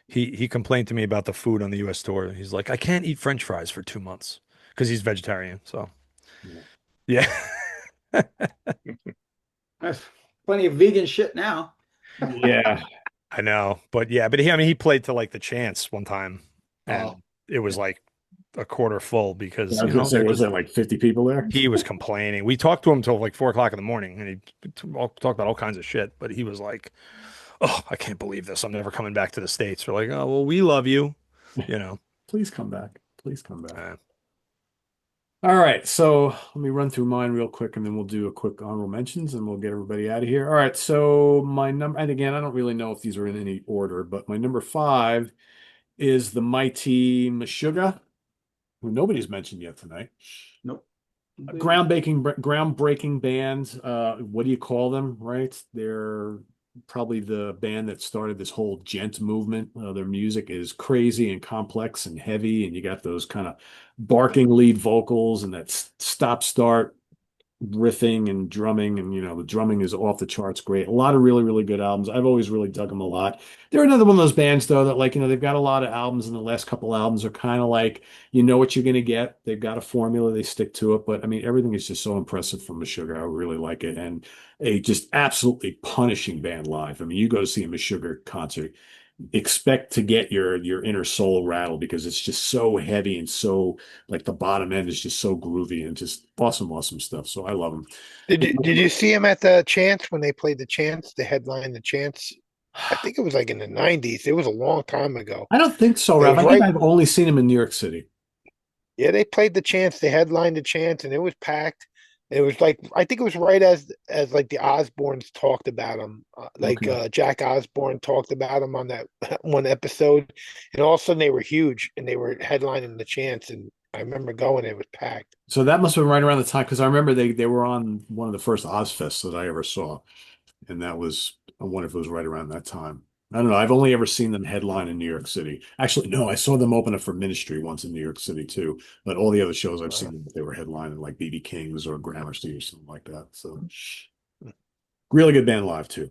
he complained to me about the food on the U.S. tour. He's like, I can't eat French fries for 2 months because he's vegetarian. So Yeah. yeah. There's plenty of vegan shit now. Yeah. I know, but yeah, but I mean, he played to like the Chance one time, Oh, and it was like a quarter full I because was gonna say, was there like 50 people there? he was complaining. We talked to him till like 4 o'clock in the morning, and he talked about all kinds of shit. But he was like, "Oh, I can't believe this. I'm never coming back to the States." We're like, "Oh, well, we love you, you know." Please come back. Please come back. Uh, All right, so let me run through mine real quick, and then we'll do a quick honorable mentions, and we'll get everybody out of here. All right, so my number, and again, I don't really know if these are in any order, but my number five is the mighty Meshuggah, who nobody's mentioned yet tonight. nope. A groundbreaking band. What do you call them, right? They're probably the band that started this whole gent movement. Their music is crazy and complex and heavy, and you got those kind of barking lead vocals and that stop start riffing and drumming, and the drumming is off the charts great. A lot of really really good albums. I've always really dug them a lot. They're another one of those bands though that, like, they've got a lot of albums, and the last couple albums are kind of like, you know what you're going to get. They've got a formula, they stick to it, but I mean everything is just so impressive from Meshuggah. I really like it, and a just absolutely punishing band live. I mean, you go to see a Meshuggah concert, expect to get your inner soul rattled, because it's just so heavy and so, like, the bottom end is just so groovy and just awesome stuff. So I love them. Did you see him at the Chance when they played the Chance? They headlined the Chance. I think it was like in the '90s. It was a long time ago. I don't think so, It Ralph. was I think right. I've only seen him in New York City. Yeah, they played the Chance. They headlined the Chance, and it was packed. It was like, I think it was right as like the Osbournes talked about him, like Okay. Jack Osbourne talked about him on that one episode, and all of a sudden they were huge and they were headlining the Chance, and I remember going. It was packed. So that must have been right around the time, because I remember they were on one of the first Ozfests that I ever saw, and that was, I wonder if it was right around that time. I don't know. I've only ever seen them headline in New York City. Actually, no, I saw them open up for Ministry once in New York City too. But all the other shows I've Uh, seen, they were headlining like BB King's or Gramercy or something like that. So really good band live too.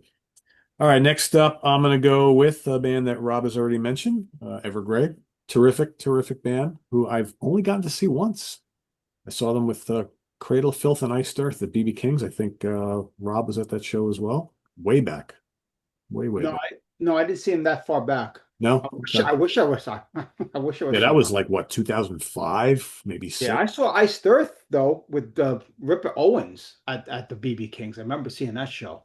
All right, next up, I'm going to go with a band that Rob has already mentioned, Evergrey. Terrific band who I've only gotten to see once. I saw them with Cradle, Filth, and Iced Earth at BB King's. I think Rob was at that show as well. Way back. Way No, back. I didn't see him that far back. No? Okay. I wish I was. I wish I was. Yeah, that was like what, 2005, maybe Yeah, I six. saw Iced Earth though with Ripper Owens at the BB Kings. I remember seeing that show.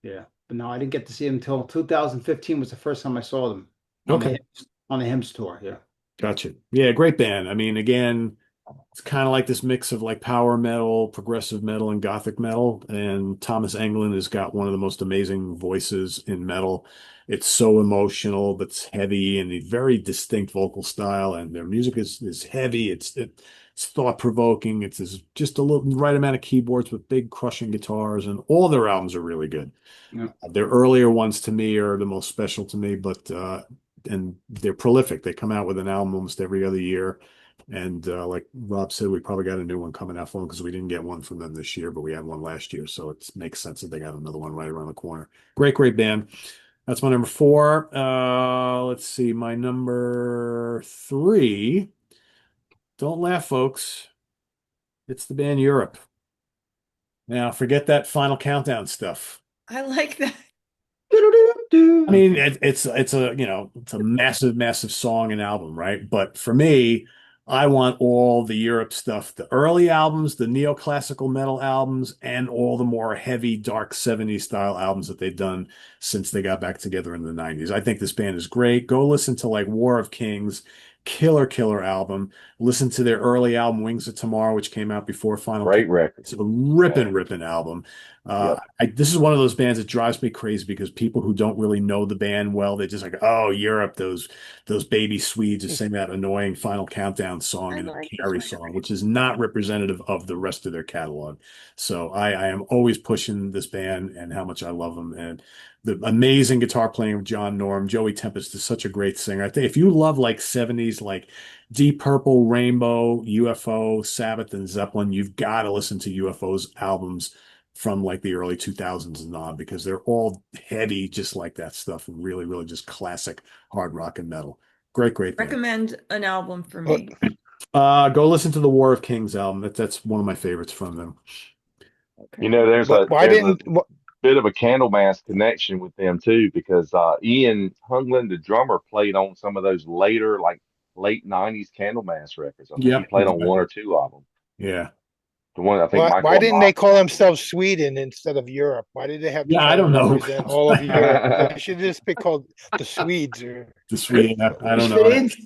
Yeah, but no, I didn't get to see them until 2015 was the first time I saw them on Okay. the Hymns tour. Yeah. Gotcha. Yeah, great band. I mean, again, it's kind of like this mix of like power metal, progressive metal, and gothic metal. And Thomas Englund has got one of the most amazing voices in metal. It's so emotional, but it's heavy, and a very distinct vocal style. And their music is heavy. It's thought provoking. Just a little right amount of keyboards with big crushing guitars, and all their albums are really good. Yeah. Their earlier ones to me are the most special to me, but and they're prolific. They come out with an album almost every other year. And like Rob said, we probably got a new one coming out for them, because we didn't get one from them this year, but we had one last year. So it makes sense that they got another one right around the corner. Great band. That's my number four. Let's see. My number three. Don't laugh, folks. It's the band Europe. Now, forget that Final Countdown stuff. I like that. I mean, it's a it's a massive song and album, right? But for me, I want all the Europe stuff, the early albums, the neoclassical metal albums, and all the more heavy, dark 70s style albums that they've done since they got back together in the 90s. I think this band is great. Go listen to like War of Kings. Killer album. Listen to their early album, Wings of Tomorrow, which came out before Final Count. Great record. It's a Yeah. ripping album. Yep. This is one of those bands that drives me crazy because people who don't really know the band well, they just like, oh, Europe, those baby Swedes who sing that annoying Final Countdown song I and the like this Carrie song, which is not representative of the rest of their catalog. So I am always pushing this band and how much I love them. And the amazing guitar playing of John Norm. Joey Tempest is such a great singer. I think if you love like 70s, like Deep Purple, Rainbow, UFO, Sabbath, and Zeppelin, you've got to listen to UFO's albums from like the early 2000s and on because they're all heavy, just like that stuff, and really just classic hard rock and metal. Great band. Recommend an album for Well, me. Go listen to the War of Kings album. That's one of my favorites from them. You Okay. know, why didn't bit of a Candlemass connection with them too, because Ian Hunglin, the drummer, played on some of those later, like late '90s Candlemass records. I think he Yep, played on one exactly. or two of them. Yeah. The one I think why Michael didn't they Amott call was themselves Sweden instead of Europe? Why did they have to Yeah, I try to don't know. represent all of Europe? on. They should just be called the Swedes or The Sweden, I don't know. Spades.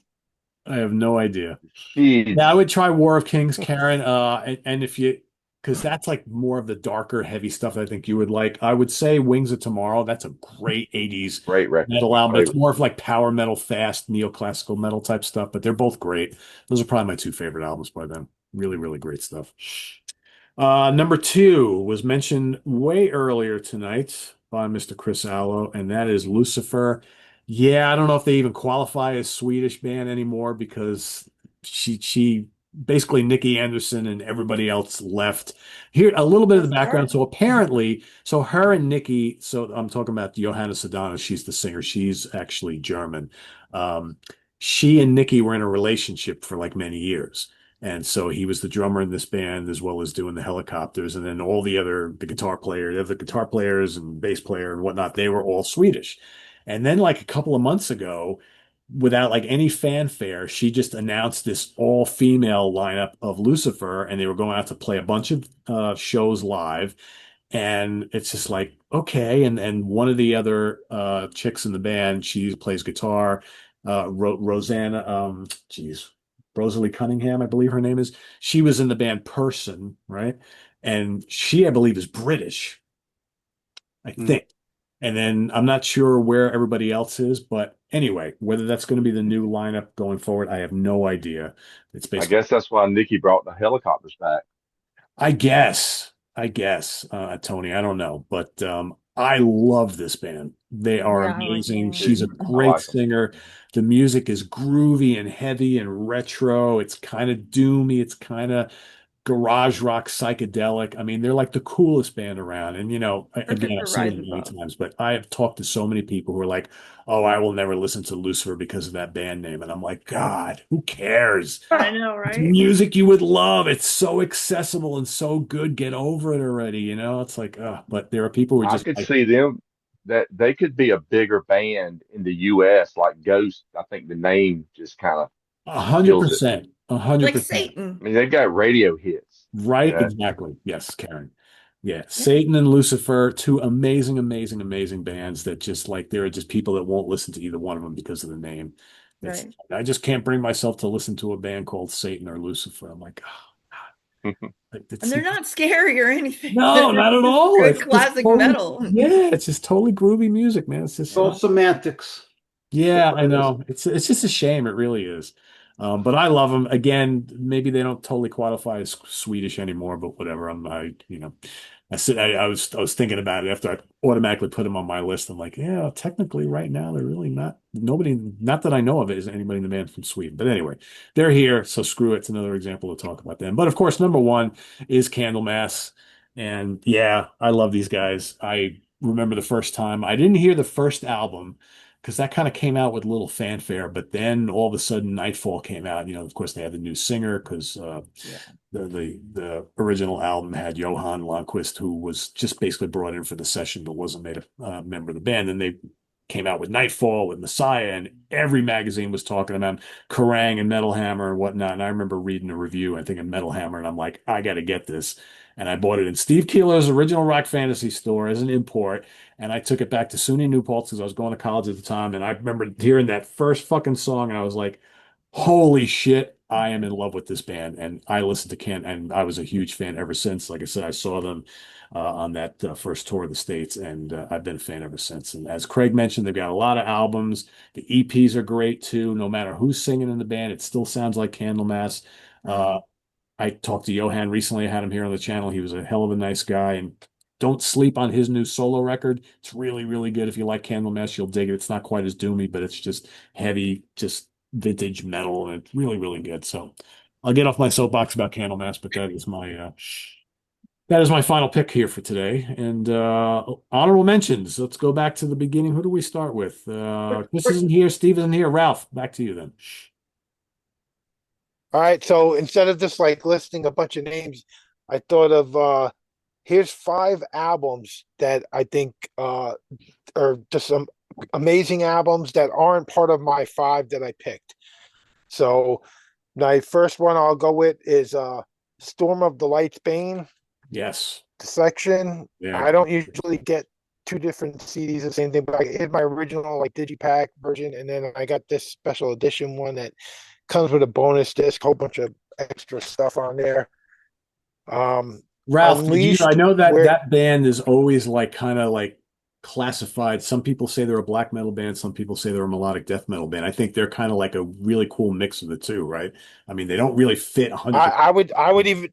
I have no idea. Yeah, I Jeez. would try War of Kings, Karen. And if you, because that's like more of the darker, heavy stuff I think you would like. I would say Wings of Tomorrow. That's a great 80s Great record. metal album. Great. It's more of like power metal, fast, neoclassical metal type stuff, but they're both great. Those are probably my two favorite albums by them. Really great stuff. Number two was mentioned way earlier tonight by Mr. Chris Allo, and that is Lucifer. Yeah, I don't know if they even qualify as Swedish band anymore because she basically Nikki Anderson and everybody else left. Here, a little bit of the That's background. hard. So apparently, so her and Nikki, so I'm talking about Johanna Sedana, she's the singer. She's actually German. Um, she and Nikki were in a relationship for like many years. And so he was the drummer in this band as well as doing the helicopters. And then all the guitar player, the other guitar players and bass player and whatnot, they were all Swedish. And then like a couple of months ago, without like any fanfare, she just announced this all-female lineup of Lucifer, and they were going out to play a bunch of shows live. And it's just like, okay. And one of the other chicks in the band, she plays guitar, Rosanna, geez, Rosalie Cunningham, I believe her name is. She was in the band Person, right? And she, I believe, is British, I think. And then I'm not sure where everybody else is, but anyway, whether that's going to be the new lineup going forward, I have no idea. It's I basically, guess that's why Nikki brought the helicopters back. I guess, Tony, I don't know, but I love this band. They are Yeah, I like amazing. that. She's a I great like them. singer. The music is groovy and heavy and retro. It's kind of doomy. It's kind of garage rock psychedelic. I mean, they're like the coolest band around. And again, Perfect I've for said Rise it many Above. times, but I have talked to so many people who are like, "Oh, I will never listen to Lucifer because of that band name." And I'm like, God, who cares? I know, It's right? music you would love. It's so accessible and so good. Get over it already. It's like, but there are people who are I just could like see them that they could be a bigger band in the US like Ghost. I think the name just kind of a hundred kills it. percent, a hundred Like percent. I Satan. mean, they've got radio hits, you Right, know. exactly. Yes, Karen. Yeah, Yeah, Satan and Lucifer, two amazing bands that just like there are just people that won't listen to either one of them because of the name. It's right. I just can't bring myself to listen to a band called Satan or Lucifer. I'm like, oh, God. And they're not scary or anything. No, They're not at just all. good It's just classic totally, metal. yeah, it's just totally groovy music, man. It's just All semantics. That's yeah, what I it is. know. It's just a shame. It really is. But I love them. Again, maybe they don't totally qualify as Swedish anymore, but whatever. I was thinking about it after I automatically put them on my list. I'm like, yeah, technically right now they're really not that I know of it is anybody in the band from Sweden. But anyway, they're here, so screw it. It's another example to talk about them. But of course, number one is Candlemass. And yeah, I love these guys. I remember the first time I didn't hear the first album because that kind of came out with little fanfare. But then all of a sudden, Nightfall came out. Of course, they had the new singer because Yeah. the original album had Johan Lundqvist, who was just basically brought in for the session, but wasn't made a member of the band. And they came out with Nightfall, with Messiah, and every magazine was talking about Kerrang and Metal Hammer and whatnot. And I remember reading a review, I think, of Metal Hammer, and I'm like, I got to get this. And I bought it in Steve Keeler's original Rock Fantasy store as an import. And I took it back to SUNY New Paltz because I was going to college at the time. And I remember hearing that first fucking song, and I was like, Holy shit, I am in love with this band, and I listened to Can, and I was a huge fan ever since. Like I said, I saw them on that first tour of the States, and I've been a fan ever since. And as Craig mentioned, they've got a lot of albums. The EPs are great too. No matter who's singing in the band, it still sounds like Candlemass. Uh, I talked to Johan recently. I had him here on the channel. He was a hell of a nice guy, and don't sleep on his new solo record. It's really, really good. If you like Candlemass, you'll dig it. It's not quite as doomy, but it's just heavy, just vintage metal, and it's really, really good. So I'll get off my soapbox about Candlemass, but that is my final pick here for today. And honorable mentions. Let's go back to the beginning. Who do we start with? Chris isn't here. Steve isn't here. Ralph, back to you then. All right, so instead of just like listing a bunch of names, I thought of here's 5 albums that I think are just some amazing albums that aren't part of my 5 that I picked. So my first one I'll go with is Storm of the Lights Bane Yes. section. Yeah. I don't usually get 2 different CDs of the same thing, but I had my original like digipack version, and then I got this special edition one that comes with a bonus disc, whole bunch of extra stuff on there. Ralph, I Unleashed, know that where that band is always like kind of like classified. Some people say they're a black metal band, some people say they're a melodic death metal band. I think they're kind of like a really cool mix of the two, right? I mean, they don't really fit I, 100%.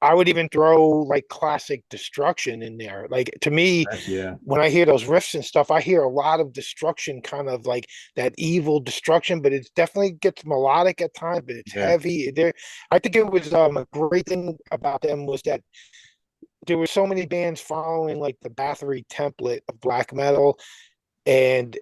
I would even throw like classic Destruction in there. Like to me, Yeah. when I hear those riffs and stuff, I hear a lot of Destruction, kind of like that evil Destruction, but it definitely gets melodic at times, but it's Yeah. heavy. I think it was a great thing about them was that there were so many bands following like the Bathory template of black metal, and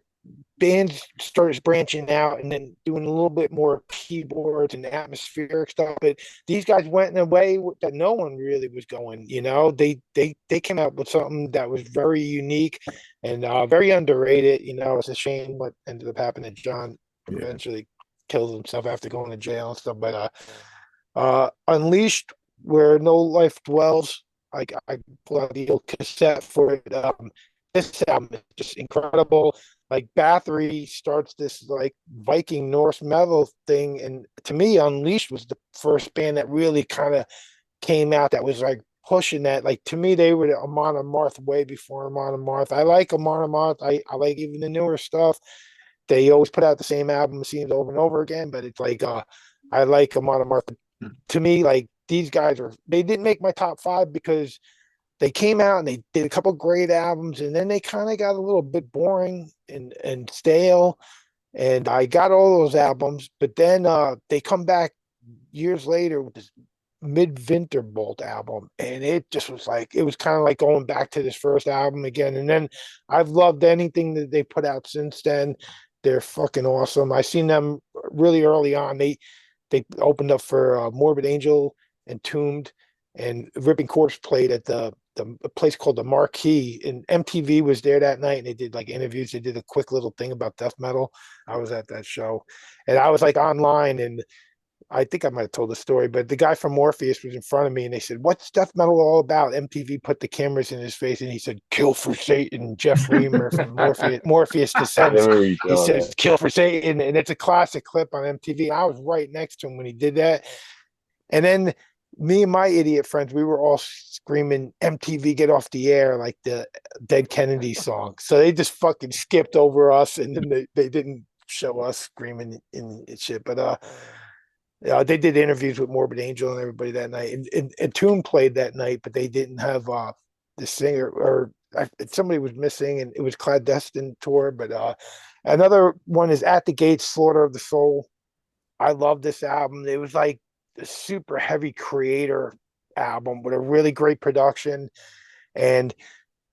bands started branching out and then doing a little bit more keyboards and atmospheric stuff. But these guys went in a way that no one really was going. They came out with something that was very unique and very underrated. It's a shame what ended up happening to John. Yeah. Eventually killed himself after going to jail and stuff. But Unleashed, Where No Life Dwells. I pulled out the old cassette for it. This album is just incredible. Like Bathory starts this like Viking Norse metal thing, and to me, Unleashed was the first band that really kind of came out that was like pushing that. Like to me, they were the Amon Amarth way before Amon Amarth. I like Amon Amarth. I like even the newer stuff. They always put out the same album, it seems over and over again, but it's like I like Amon Amarth. To me, like these guys they didn't make my top 5 because they came out and they did a couple great albums, and then they kind of got a little bit boring and stale. And I got all those albums, but then they come back years later with this Midwinter Bolt album, and it just was like it was kind of like going back to this first album again. And then I've loved anything that they put out since then. They're fucking awesome. I seen them really early on. They opened up for Morbid Angel, Entombed, and Ripping Corpse played at the place called the Marquee, and MTV was there that night, and they did like interviews. They did a quick little thing about death metal. I was at that show, and I was like online, and I think I might have told the story, but the guy from Morpheus was in front of me, and they said, "What's death metal all about?" MTV put the cameras in his face, and he said, "Kill for Satan." Jeff Reamer from Morpheus I Descends. remember you He telling says, that. "Kill for Satan," and it's a classic clip on MTV. I was right next to him when he did that, and then me and my idiot friends, we were all screaming "MTV, get off the air" like the Dead Kennedy song. So they just fucking skipped over us, and then they didn't show us screaming in shit. But they did interviews with Morbid Angel and everybody that night, and Tomb played that night, but they didn't have the singer, or somebody was missing, and it was Clandestine tour. But another one is At the Gates, Slaughter of the Soul. I love this album. It was like a super heavy creator album with a really great production, and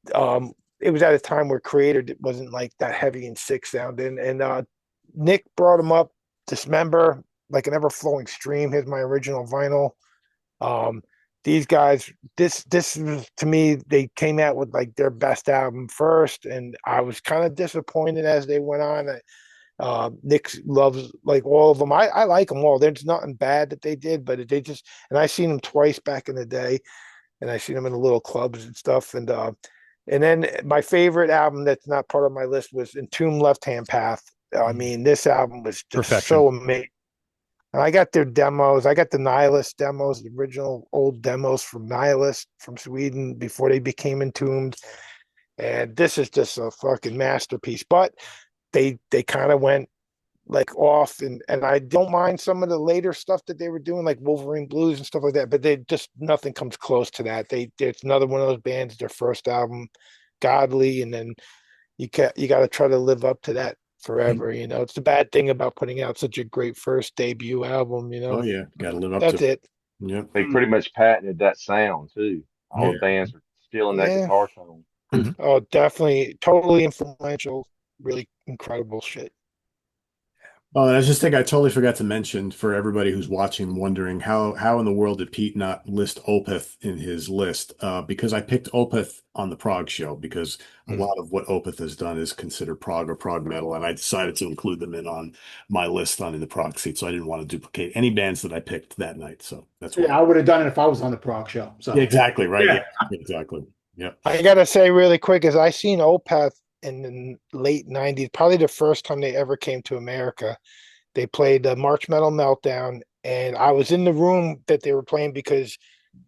it was at a time where creator wasn't like that heavy and sick sounding. And Nick brought him up, Dismember, like an ever flowing stream. Here's my original vinyl. Um, these guys, this was, to me, they came out with like their best album first, and I was kind of disappointed as they went on. Nick loves like all of them. I like them all. There's nothing bad that they did, but and I seen them twice back in the day, and I seen them in the little clubs and stuff. And then my favorite album that's not part of my list was Entomb Left Hand Path. I mean, this album was just Perfection. so amazing. And I got their demos. I got the Nihilist demos, the original old demos from Nihilist from Sweden before they became Entombed. And this is just a fucking masterpiece. But they kind of went like off, and I don't mind some of the later stuff that they were doing, like Wolverine Blues and stuff like that, but they just nothing comes close to that. It's another one of those bands, their first album, Godly, and then you got to try to live up to that forever. It's the bad thing about putting out such a great first debut album. Oh yeah, got to live up to That's it. it. Yep. They pretty much patented that sound too. All Yeah. the bands are stealing that Yeah. guitar tone. Oh, definitely, totally influential, really incredible shit. Oh, and I just think I totally forgot to mention for everybody who's watching, wondering how in the world did Pete not list Opeth in his list? Because I picked Opeth on the prog show because a lot of what Opeth has done is considered prog or prog metal, and I decided to include them in on my list on In the Prog Seat. So I didn't want to duplicate any bands that I picked that night. So that's why. Yeah, I would have done it if I was on the prog show. Yeah, So exactly. Right. yeah. Yeah, exactly. Yeah. I gotta say really quick is I seen Opeth in the late '90s, probably the first time they ever came to America. They played the March Metal Meltdown, and I was in the room that they were playing because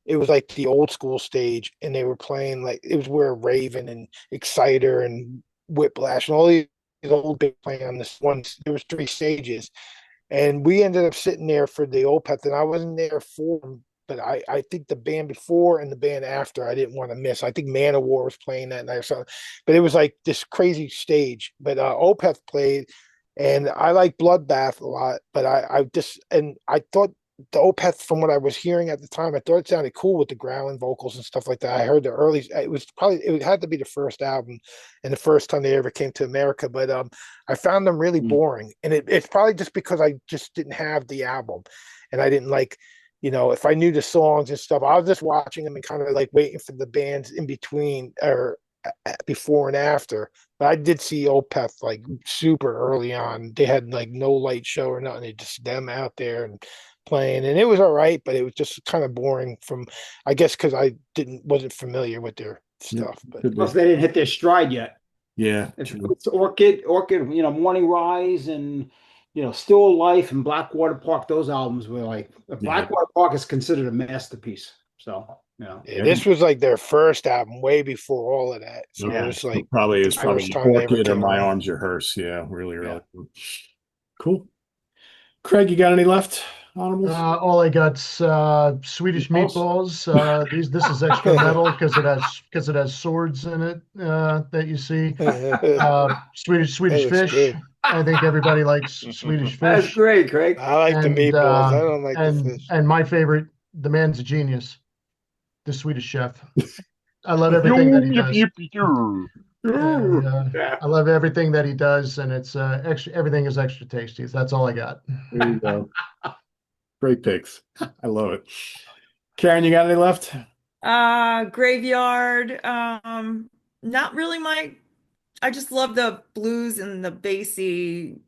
it was like the old school stage, and they were playing like it was where Raven and Exciter and Whiplash and all these old big playing on this one. There was three stages, and we ended up sitting there for the Opeth, and I wasn't there for them, but I think the band before and the band after I didn't want to miss. I think Manowar was playing that night or something, but it was like this crazy stage. But Opeth played, and I like Bloodbath a lot, but I just and I thought the Opeth, from what I was hearing at the time, I thought it sounded cool with the growling vocals and stuff like that. I heard the early, it had to be the first album and the first time they ever came to America, but I found them really boring, and it's probably just because I just didn't have the album, and I didn't like, if I knew the songs and stuff, I was just watching them and kind of like waiting for the bands in between or before and after. But I did see Opeth like super early on. They had like no light show or nothing. They just them out there and playing, and it was all right, but it was just kind of boring from, I guess, because I wasn't familiar with their Yeah. stuff. But Could be. Plus, they didn't hit their stride yet. Yeah. It's, True. it's Orchid, Morning Rise, and Still Life and Blackwater Park. Those albums were like Yeah. Blackwater Park is considered a masterpiece. So yeah, this was like their first album, way before all of that. So it Okay. was like Probably the is first probably time they ever Orchid or came My around. Arms Your Hearse. Yeah, really yeah. early. Cool. Craig, you got any left? Honorables? All I got's Swedish meatballs. This is extra metal because it has swords in it that you see. Swedish That looks fish. good. I think everybody likes Swedish That's fish. great, Craig. I like the And meatballs. I don't like the fish. and my favorite, the man's a genius, the Swedish chef. I love everything that he does. And Yeah. I love everything that he does, and it's extra. Everything is extra tasty. That's all I got. There you go. Great picks. I love it. Karen, you got any left? Graveyard. Not really I just love the blues and the bassy,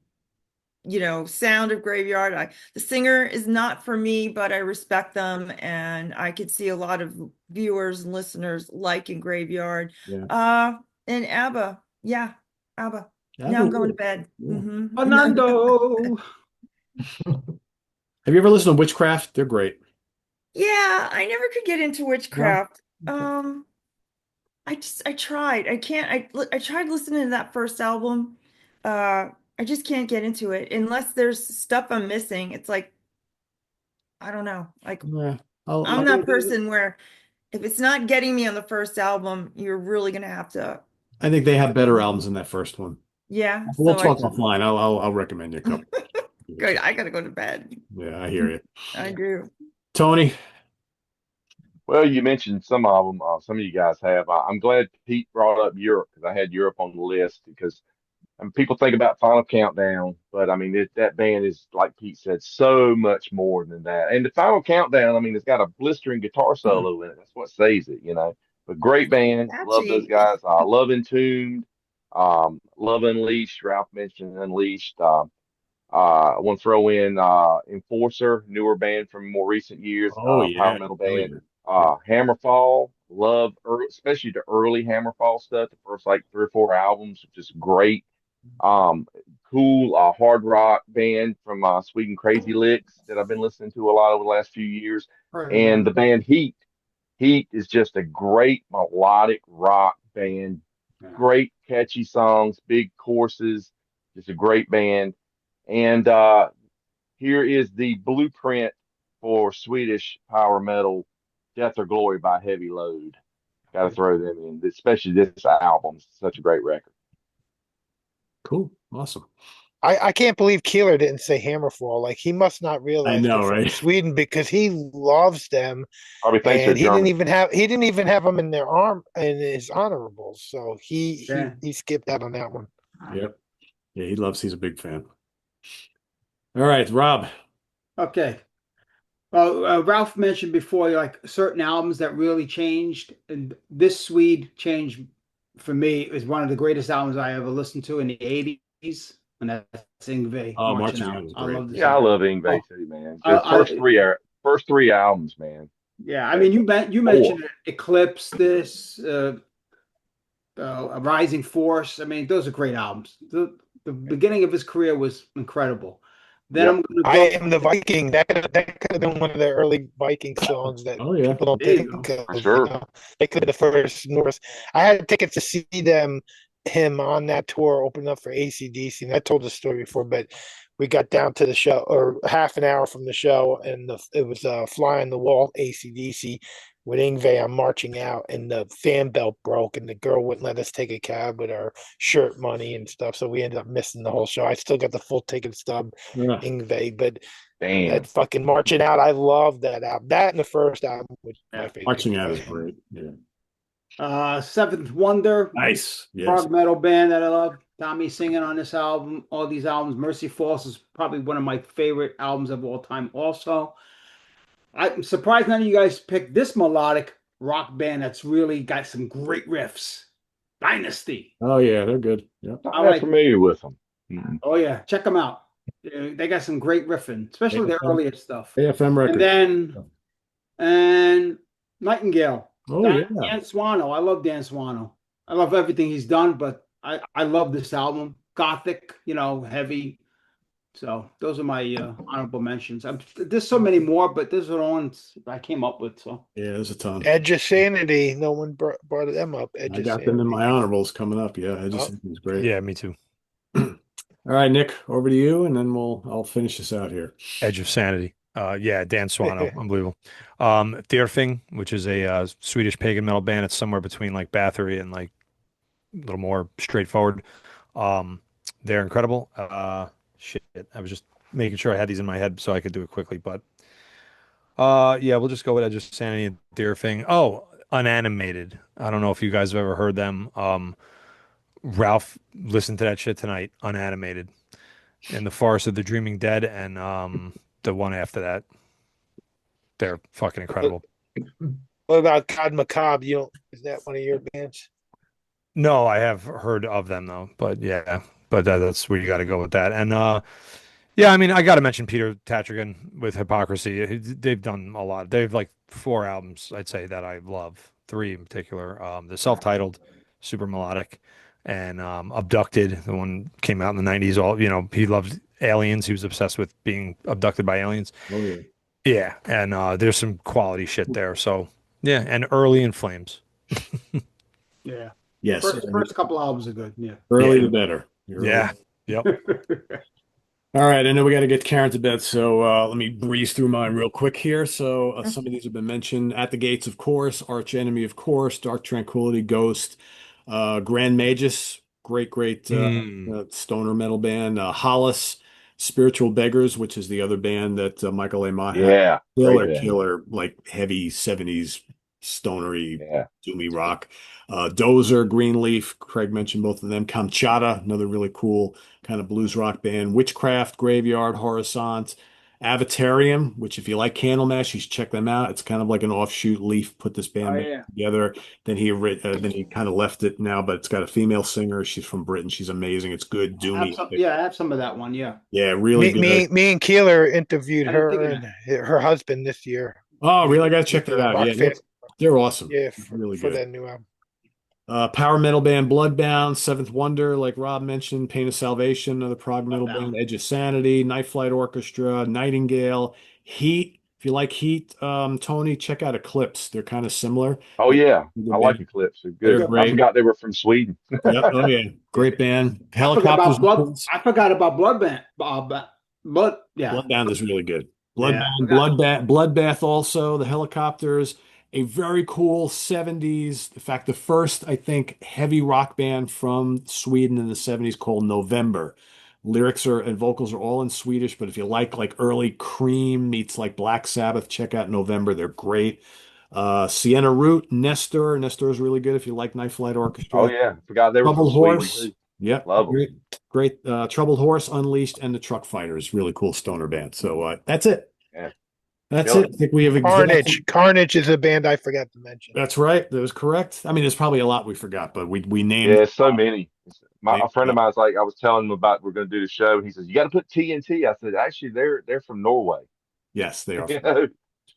sound of Graveyard. The singer is not for me, but I respect them, and I could see a lot of viewers and listeners liking Graveyard. Yeah. And ABBA. Yeah, ABBA. ABBA Now I'm going to rules. bed. Yeah. Mhm. Fernando. Have you ever listened to Witchcraft? They're great. Yeah, I never could get into No? witchcraft. Okay. I tried. I tried listening to that first album. I just can't get into it unless there's stuff I'm missing. It's like, I don't know. Like Yeah. I'm that person where if it's not getting me on the first album, you're really gonna have to. I think they have better albums than that first one. Yeah. We'll So I talk offline. I'll recommend you a couple. good. I gotta go to bed. Yeah, I hear you. I do. Tony. Well, you mentioned some of them. Some of you guys have. I'm glad Pete brought up Europe because I had Europe on the list because people think about Final Countdown, but I mean that band is like Pete said, so much more than that. And the Final Countdown, I mean, it's got a blistering guitar solo in it. That's what saves it. But great band. Love those Catchy. guys. Love Entombed. Love Unleashed. Ralph mentioned Unleashed. I want to throw in Enforcer, newer band from more recent years, Oh power yeah. metal Oh band. yeah. Yeah. Hammerfall, love, especially the early Hammerfall stuff, the first like 3 or 4 albums, just great. Um, cool hard rock band from Sweden, Crazy Licks, that I've been listening to a lot over the last few years, Heard of and them. the band Heat. Heat is just a great melodic rock band. Yeah. Great catchy songs, big choruses. Just a great band. And here is the blueprint for Swedish power metal, Death or Glory by Heavy Load. Got to throw them in, especially this album. It's such a great record. Cool. Awesome. I can't believe Keeler didn't say Hammerfall. Like he must not I realize they're know, from right? Sweden because he loves them, Probably thinks they're and German. he didn't even have them in their arm in his honorables. So Yeah. he skipped out on that one. Yep. Yeah, he's a big fan. All right, Rob. Okay. Well, Ralph mentioned before, like certain albums that really changed, and this Swede changed for me. Is one of the greatest albums I ever listened to in the '80s, and that's Yngwie Oh, Marching Marching Out. Out is I great. love this Yeah, I album. love Oh, Yngwie too, man. I, Just I, first three albums, man. yeah. I mean, you Four. mentioned Eclipse, this, A Rising Force. I mean, those are great albums. The beginning of his career was incredible. Then Yep. I'm going to I go. am the Viking. That could have been one of the early Viking songs that Oh yeah. people don't There you think go. For of. sure. They could have the first North. I had tickets to see him on that tour, opening up for AC/DC, and I told the story before, but we got down to the show or half an hour from the show, and it was fly on the wall AC/DC with Ingve. I'm marching out, and the fan belt broke, and the girl wouldn't let us take a cab with our shirt money and stuff, so we ended up missing the whole show. I still got the full ticket stub, Yeah. Ingve, but that Damn. fucking marching out, I love that album. That and the first album was my Yeah. favorite. Marching Out is great. Yeah. Seventh Wonder, Nice. Yes. prog metal band that I love. Tommy singing on this album, all these albums. Mercy Falls is probably one of my favorite albums of all time. Also, I'm surprised none of you guys picked this melodic rock band that's really got some great riffs. Dynasty. Oh yeah, they're good. Yep. Not I that like. familiar with them. Mm. Oh yeah, check them out. They got some great riffing, especially the AFM, earlier stuff. AFM And records. then and Nightingale. Oh yeah. Dan Swano. I love Dan Swano. I love everything he's done, but I love this album. Gothic, heavy. So those are my honorable mentions. There's so many more, but those are the ones I came up with. So Yeah, there's a ton. Edge of Sanity. No one brought them up. Edge I of got them in Sanity. my honorables coming up. Yeah, I just Oh. think he's great. Yeah, me too. All right, Nick, over to you, and then I'll finish this out here. Edge of Sanity. Yeah, Dan Swano, unbelievable. Thing, which is a Swedish pagan metal band. It's somewhere between like Bathory and like a little more straightforward. Um, they're incredible. Shit, I was just making sure I had these in my head so I could do it quickly, but yeah, we'll just go with Edge of Sanity and Thing. Oh, Unanimated. I don't know if you guys have ever heard them. Ralph listened to that shit tonight. Unanimated. And The Forest of the Dreaming Dead and the one after that. They're fucking incredible. What about God Macabre? Is that one of your bands? No, I have heard of them though, but yeah, but that's where you got to go with that. And yeah, I mean, I got to mention Peter Tatrigan with Hypocrisy. They've done a lot. They've like 4 albums, I'd say, that I love. 3 in particular. The self-titled, super melodic, and Abducted. The one came out in the '90s. He loved aliens. He was obsessed with being abducted by aliens. Oh yeah. Yeah, and there's some quality shit there. So yeah, and Early in Flames. yeah, Yes. first couple albums are good. Yeah. Early Yeah. the better. Yeah. Yep. All right, I know we got to get Karen to bed, so let me breeze through mine real quick here. So some of these have been mentioned. At the Gates, of course. Arch Enemy, of course. Dark Tranquillity, Ghost. Grand Magus, great Mm. stoner metal band. Hollis, Spiritual Beggars, which is the other band that Michael A. Mott had. Yeah. Great band. Killer, like heavy 70s stonery, Yeah. doomy rock. Dozer, Greenleaf, Craig mentioned both of them. Kamchata, another really cool kind of blues rock band. Witchcraft, Graveyard, Horizont. Avatarium, which if you like Candlemass, you should check them out. It's kind of like an offshoot. Leaf put this band Oh back yeah. together. Then he kind of left it now, but it's got a female singer. She's from Britain. She's amazing. It's good, doomy. I have some of that one. Yeah. Yeah, really good. Me and Keeler interviewed I didn't think her of and her husband this year. Oh, really? I gotta check that out. Rock Yeah, Fan. they're awesome. Yeah, Really for good. that new album. Power metal band Bloodbound, Seventh Wonder, like Rob mentioned, Pain of Salvation, another prog metal band, Bloodbound. Edge of Sanity, Night Flight Orchestra, Nightingale, Heat. If you like Heat, Tony, check out Eclipse. They're kind of similar. Oh They're yeah, a good I like band. Eclipse. They're They're good. Good. I great. forgot they were from Sweden. Yep. Oh yeah, great band. Helicopters, of course. I forgot about Bloodband. Blood. Yeah. Bloodbound is really good. Yeah. I Bloodbound, forgot. Bloodbath also, the Helicopters, a very cool 70s. In fact, the first, I think, heavy rock band from Sweden in the 70s called November. Lyrics are and vocals are all in Swedish, but if you like early Cream meets like Black Sabbath, check out November. They're great. Sienna Root, Nestor. Nestor is really good if you like Night Flight Oh Orchestra. yeah, forgot they were from Troubled Sweden Horse. too. Yep, Love them. great, great. Troubled Horse, Unleashed, and the Truck Fighters. Really cool stoner band. So that's it. Yeah, That's kill it. it. I think we have Carnage. exhausted. Carnage is a band I forgot to mention. That's right. That was correct. I mean, there's probably a lot we forgot, but we Yeah, so many. A named friend of them. mine's like, I was telling him about we're going to do the show. He says you got to put TNT. I said actually they're from Norway. Yes, they are. You know?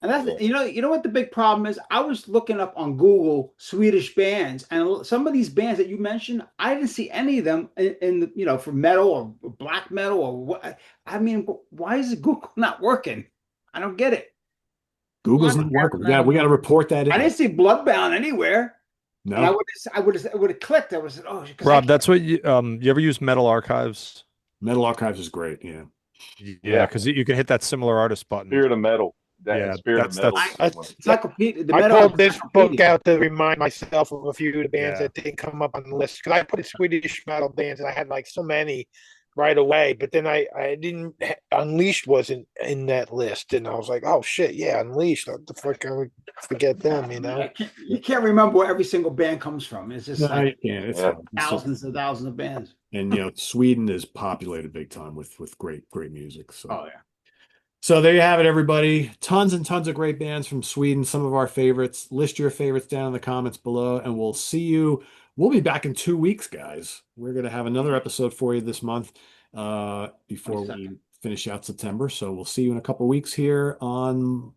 And that's you know what the big problem is? I was looking up on Google Swedish bands, and some of these bands that you mentioned, I didn't see any of them in the, for metal or black metal or what. I mean, why is Google not working? I don't get it. Come Google's on, not working. Carolina. We got to report that I in. didn't see Bloodbound anywhere, and No, I would have clicked. I was oh, because Rob, that's what you ever use Metal Archives? Metal Archives is great. Yeah. Yeah, because you can hit that similar artist button. Spirit of Metal. That Yeah, Spirit of Metal. that's I, encyclopedia. The I metal pulled this book encyclopedia. out to remind myself of a few of the bands Yeah. that didn't come up on the list because I put Swedish metal bands and I had like so many right away, but then I didn't. Unleashed wasn't in that list, and I was like, oh shit, yeah, Unleashed. What the fuck? I would forget them, you know. You can't remember where every single band comes from. It's just No, like you can't. It's Yeah. fine. thousands and thousands of bands. And Sweden is populated big time with great music. So. Oh yeah. So there you have it, everybody. Tons and tons of great bands from Sweden, some of our favorites. List your favorites down in the comments below, and we'll see you. We'll be back in 2 weeks, guys. We're going to have another episode for you this month before we finish out September. So we'll see you in a couple weeks here on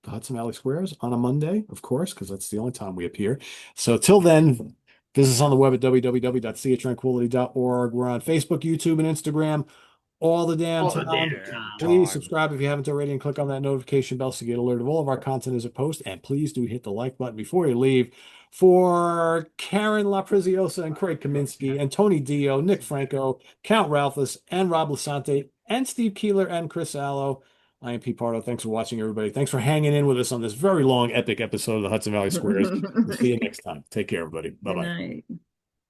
the Hudson Valley Squares on a Monday, of course, because that's the only time we appear. So till then, visit us on the web at www.seatranquility.org. We're on Facebook, YouTube, and Instagram all the damn All the time. damn time. Please subscribe if you haven't already and click on that notification bell so you get alerted of all of our content as a post. And please do hit the like button before you leave. For Karen Lapriziosa and Craig Kaminsky and Tony Dio, Nick Franco, Count Ralphus, and Rob Lasante, and Steve Keeler and Chris Allo, I am Pete Pardo. Thanks for watching, everybody. Thanks for hanging in with us on this very long, epic episode of the Hudson Valley Squares. We'll see you next time. Take care, everybody. Good Bye-bye. night.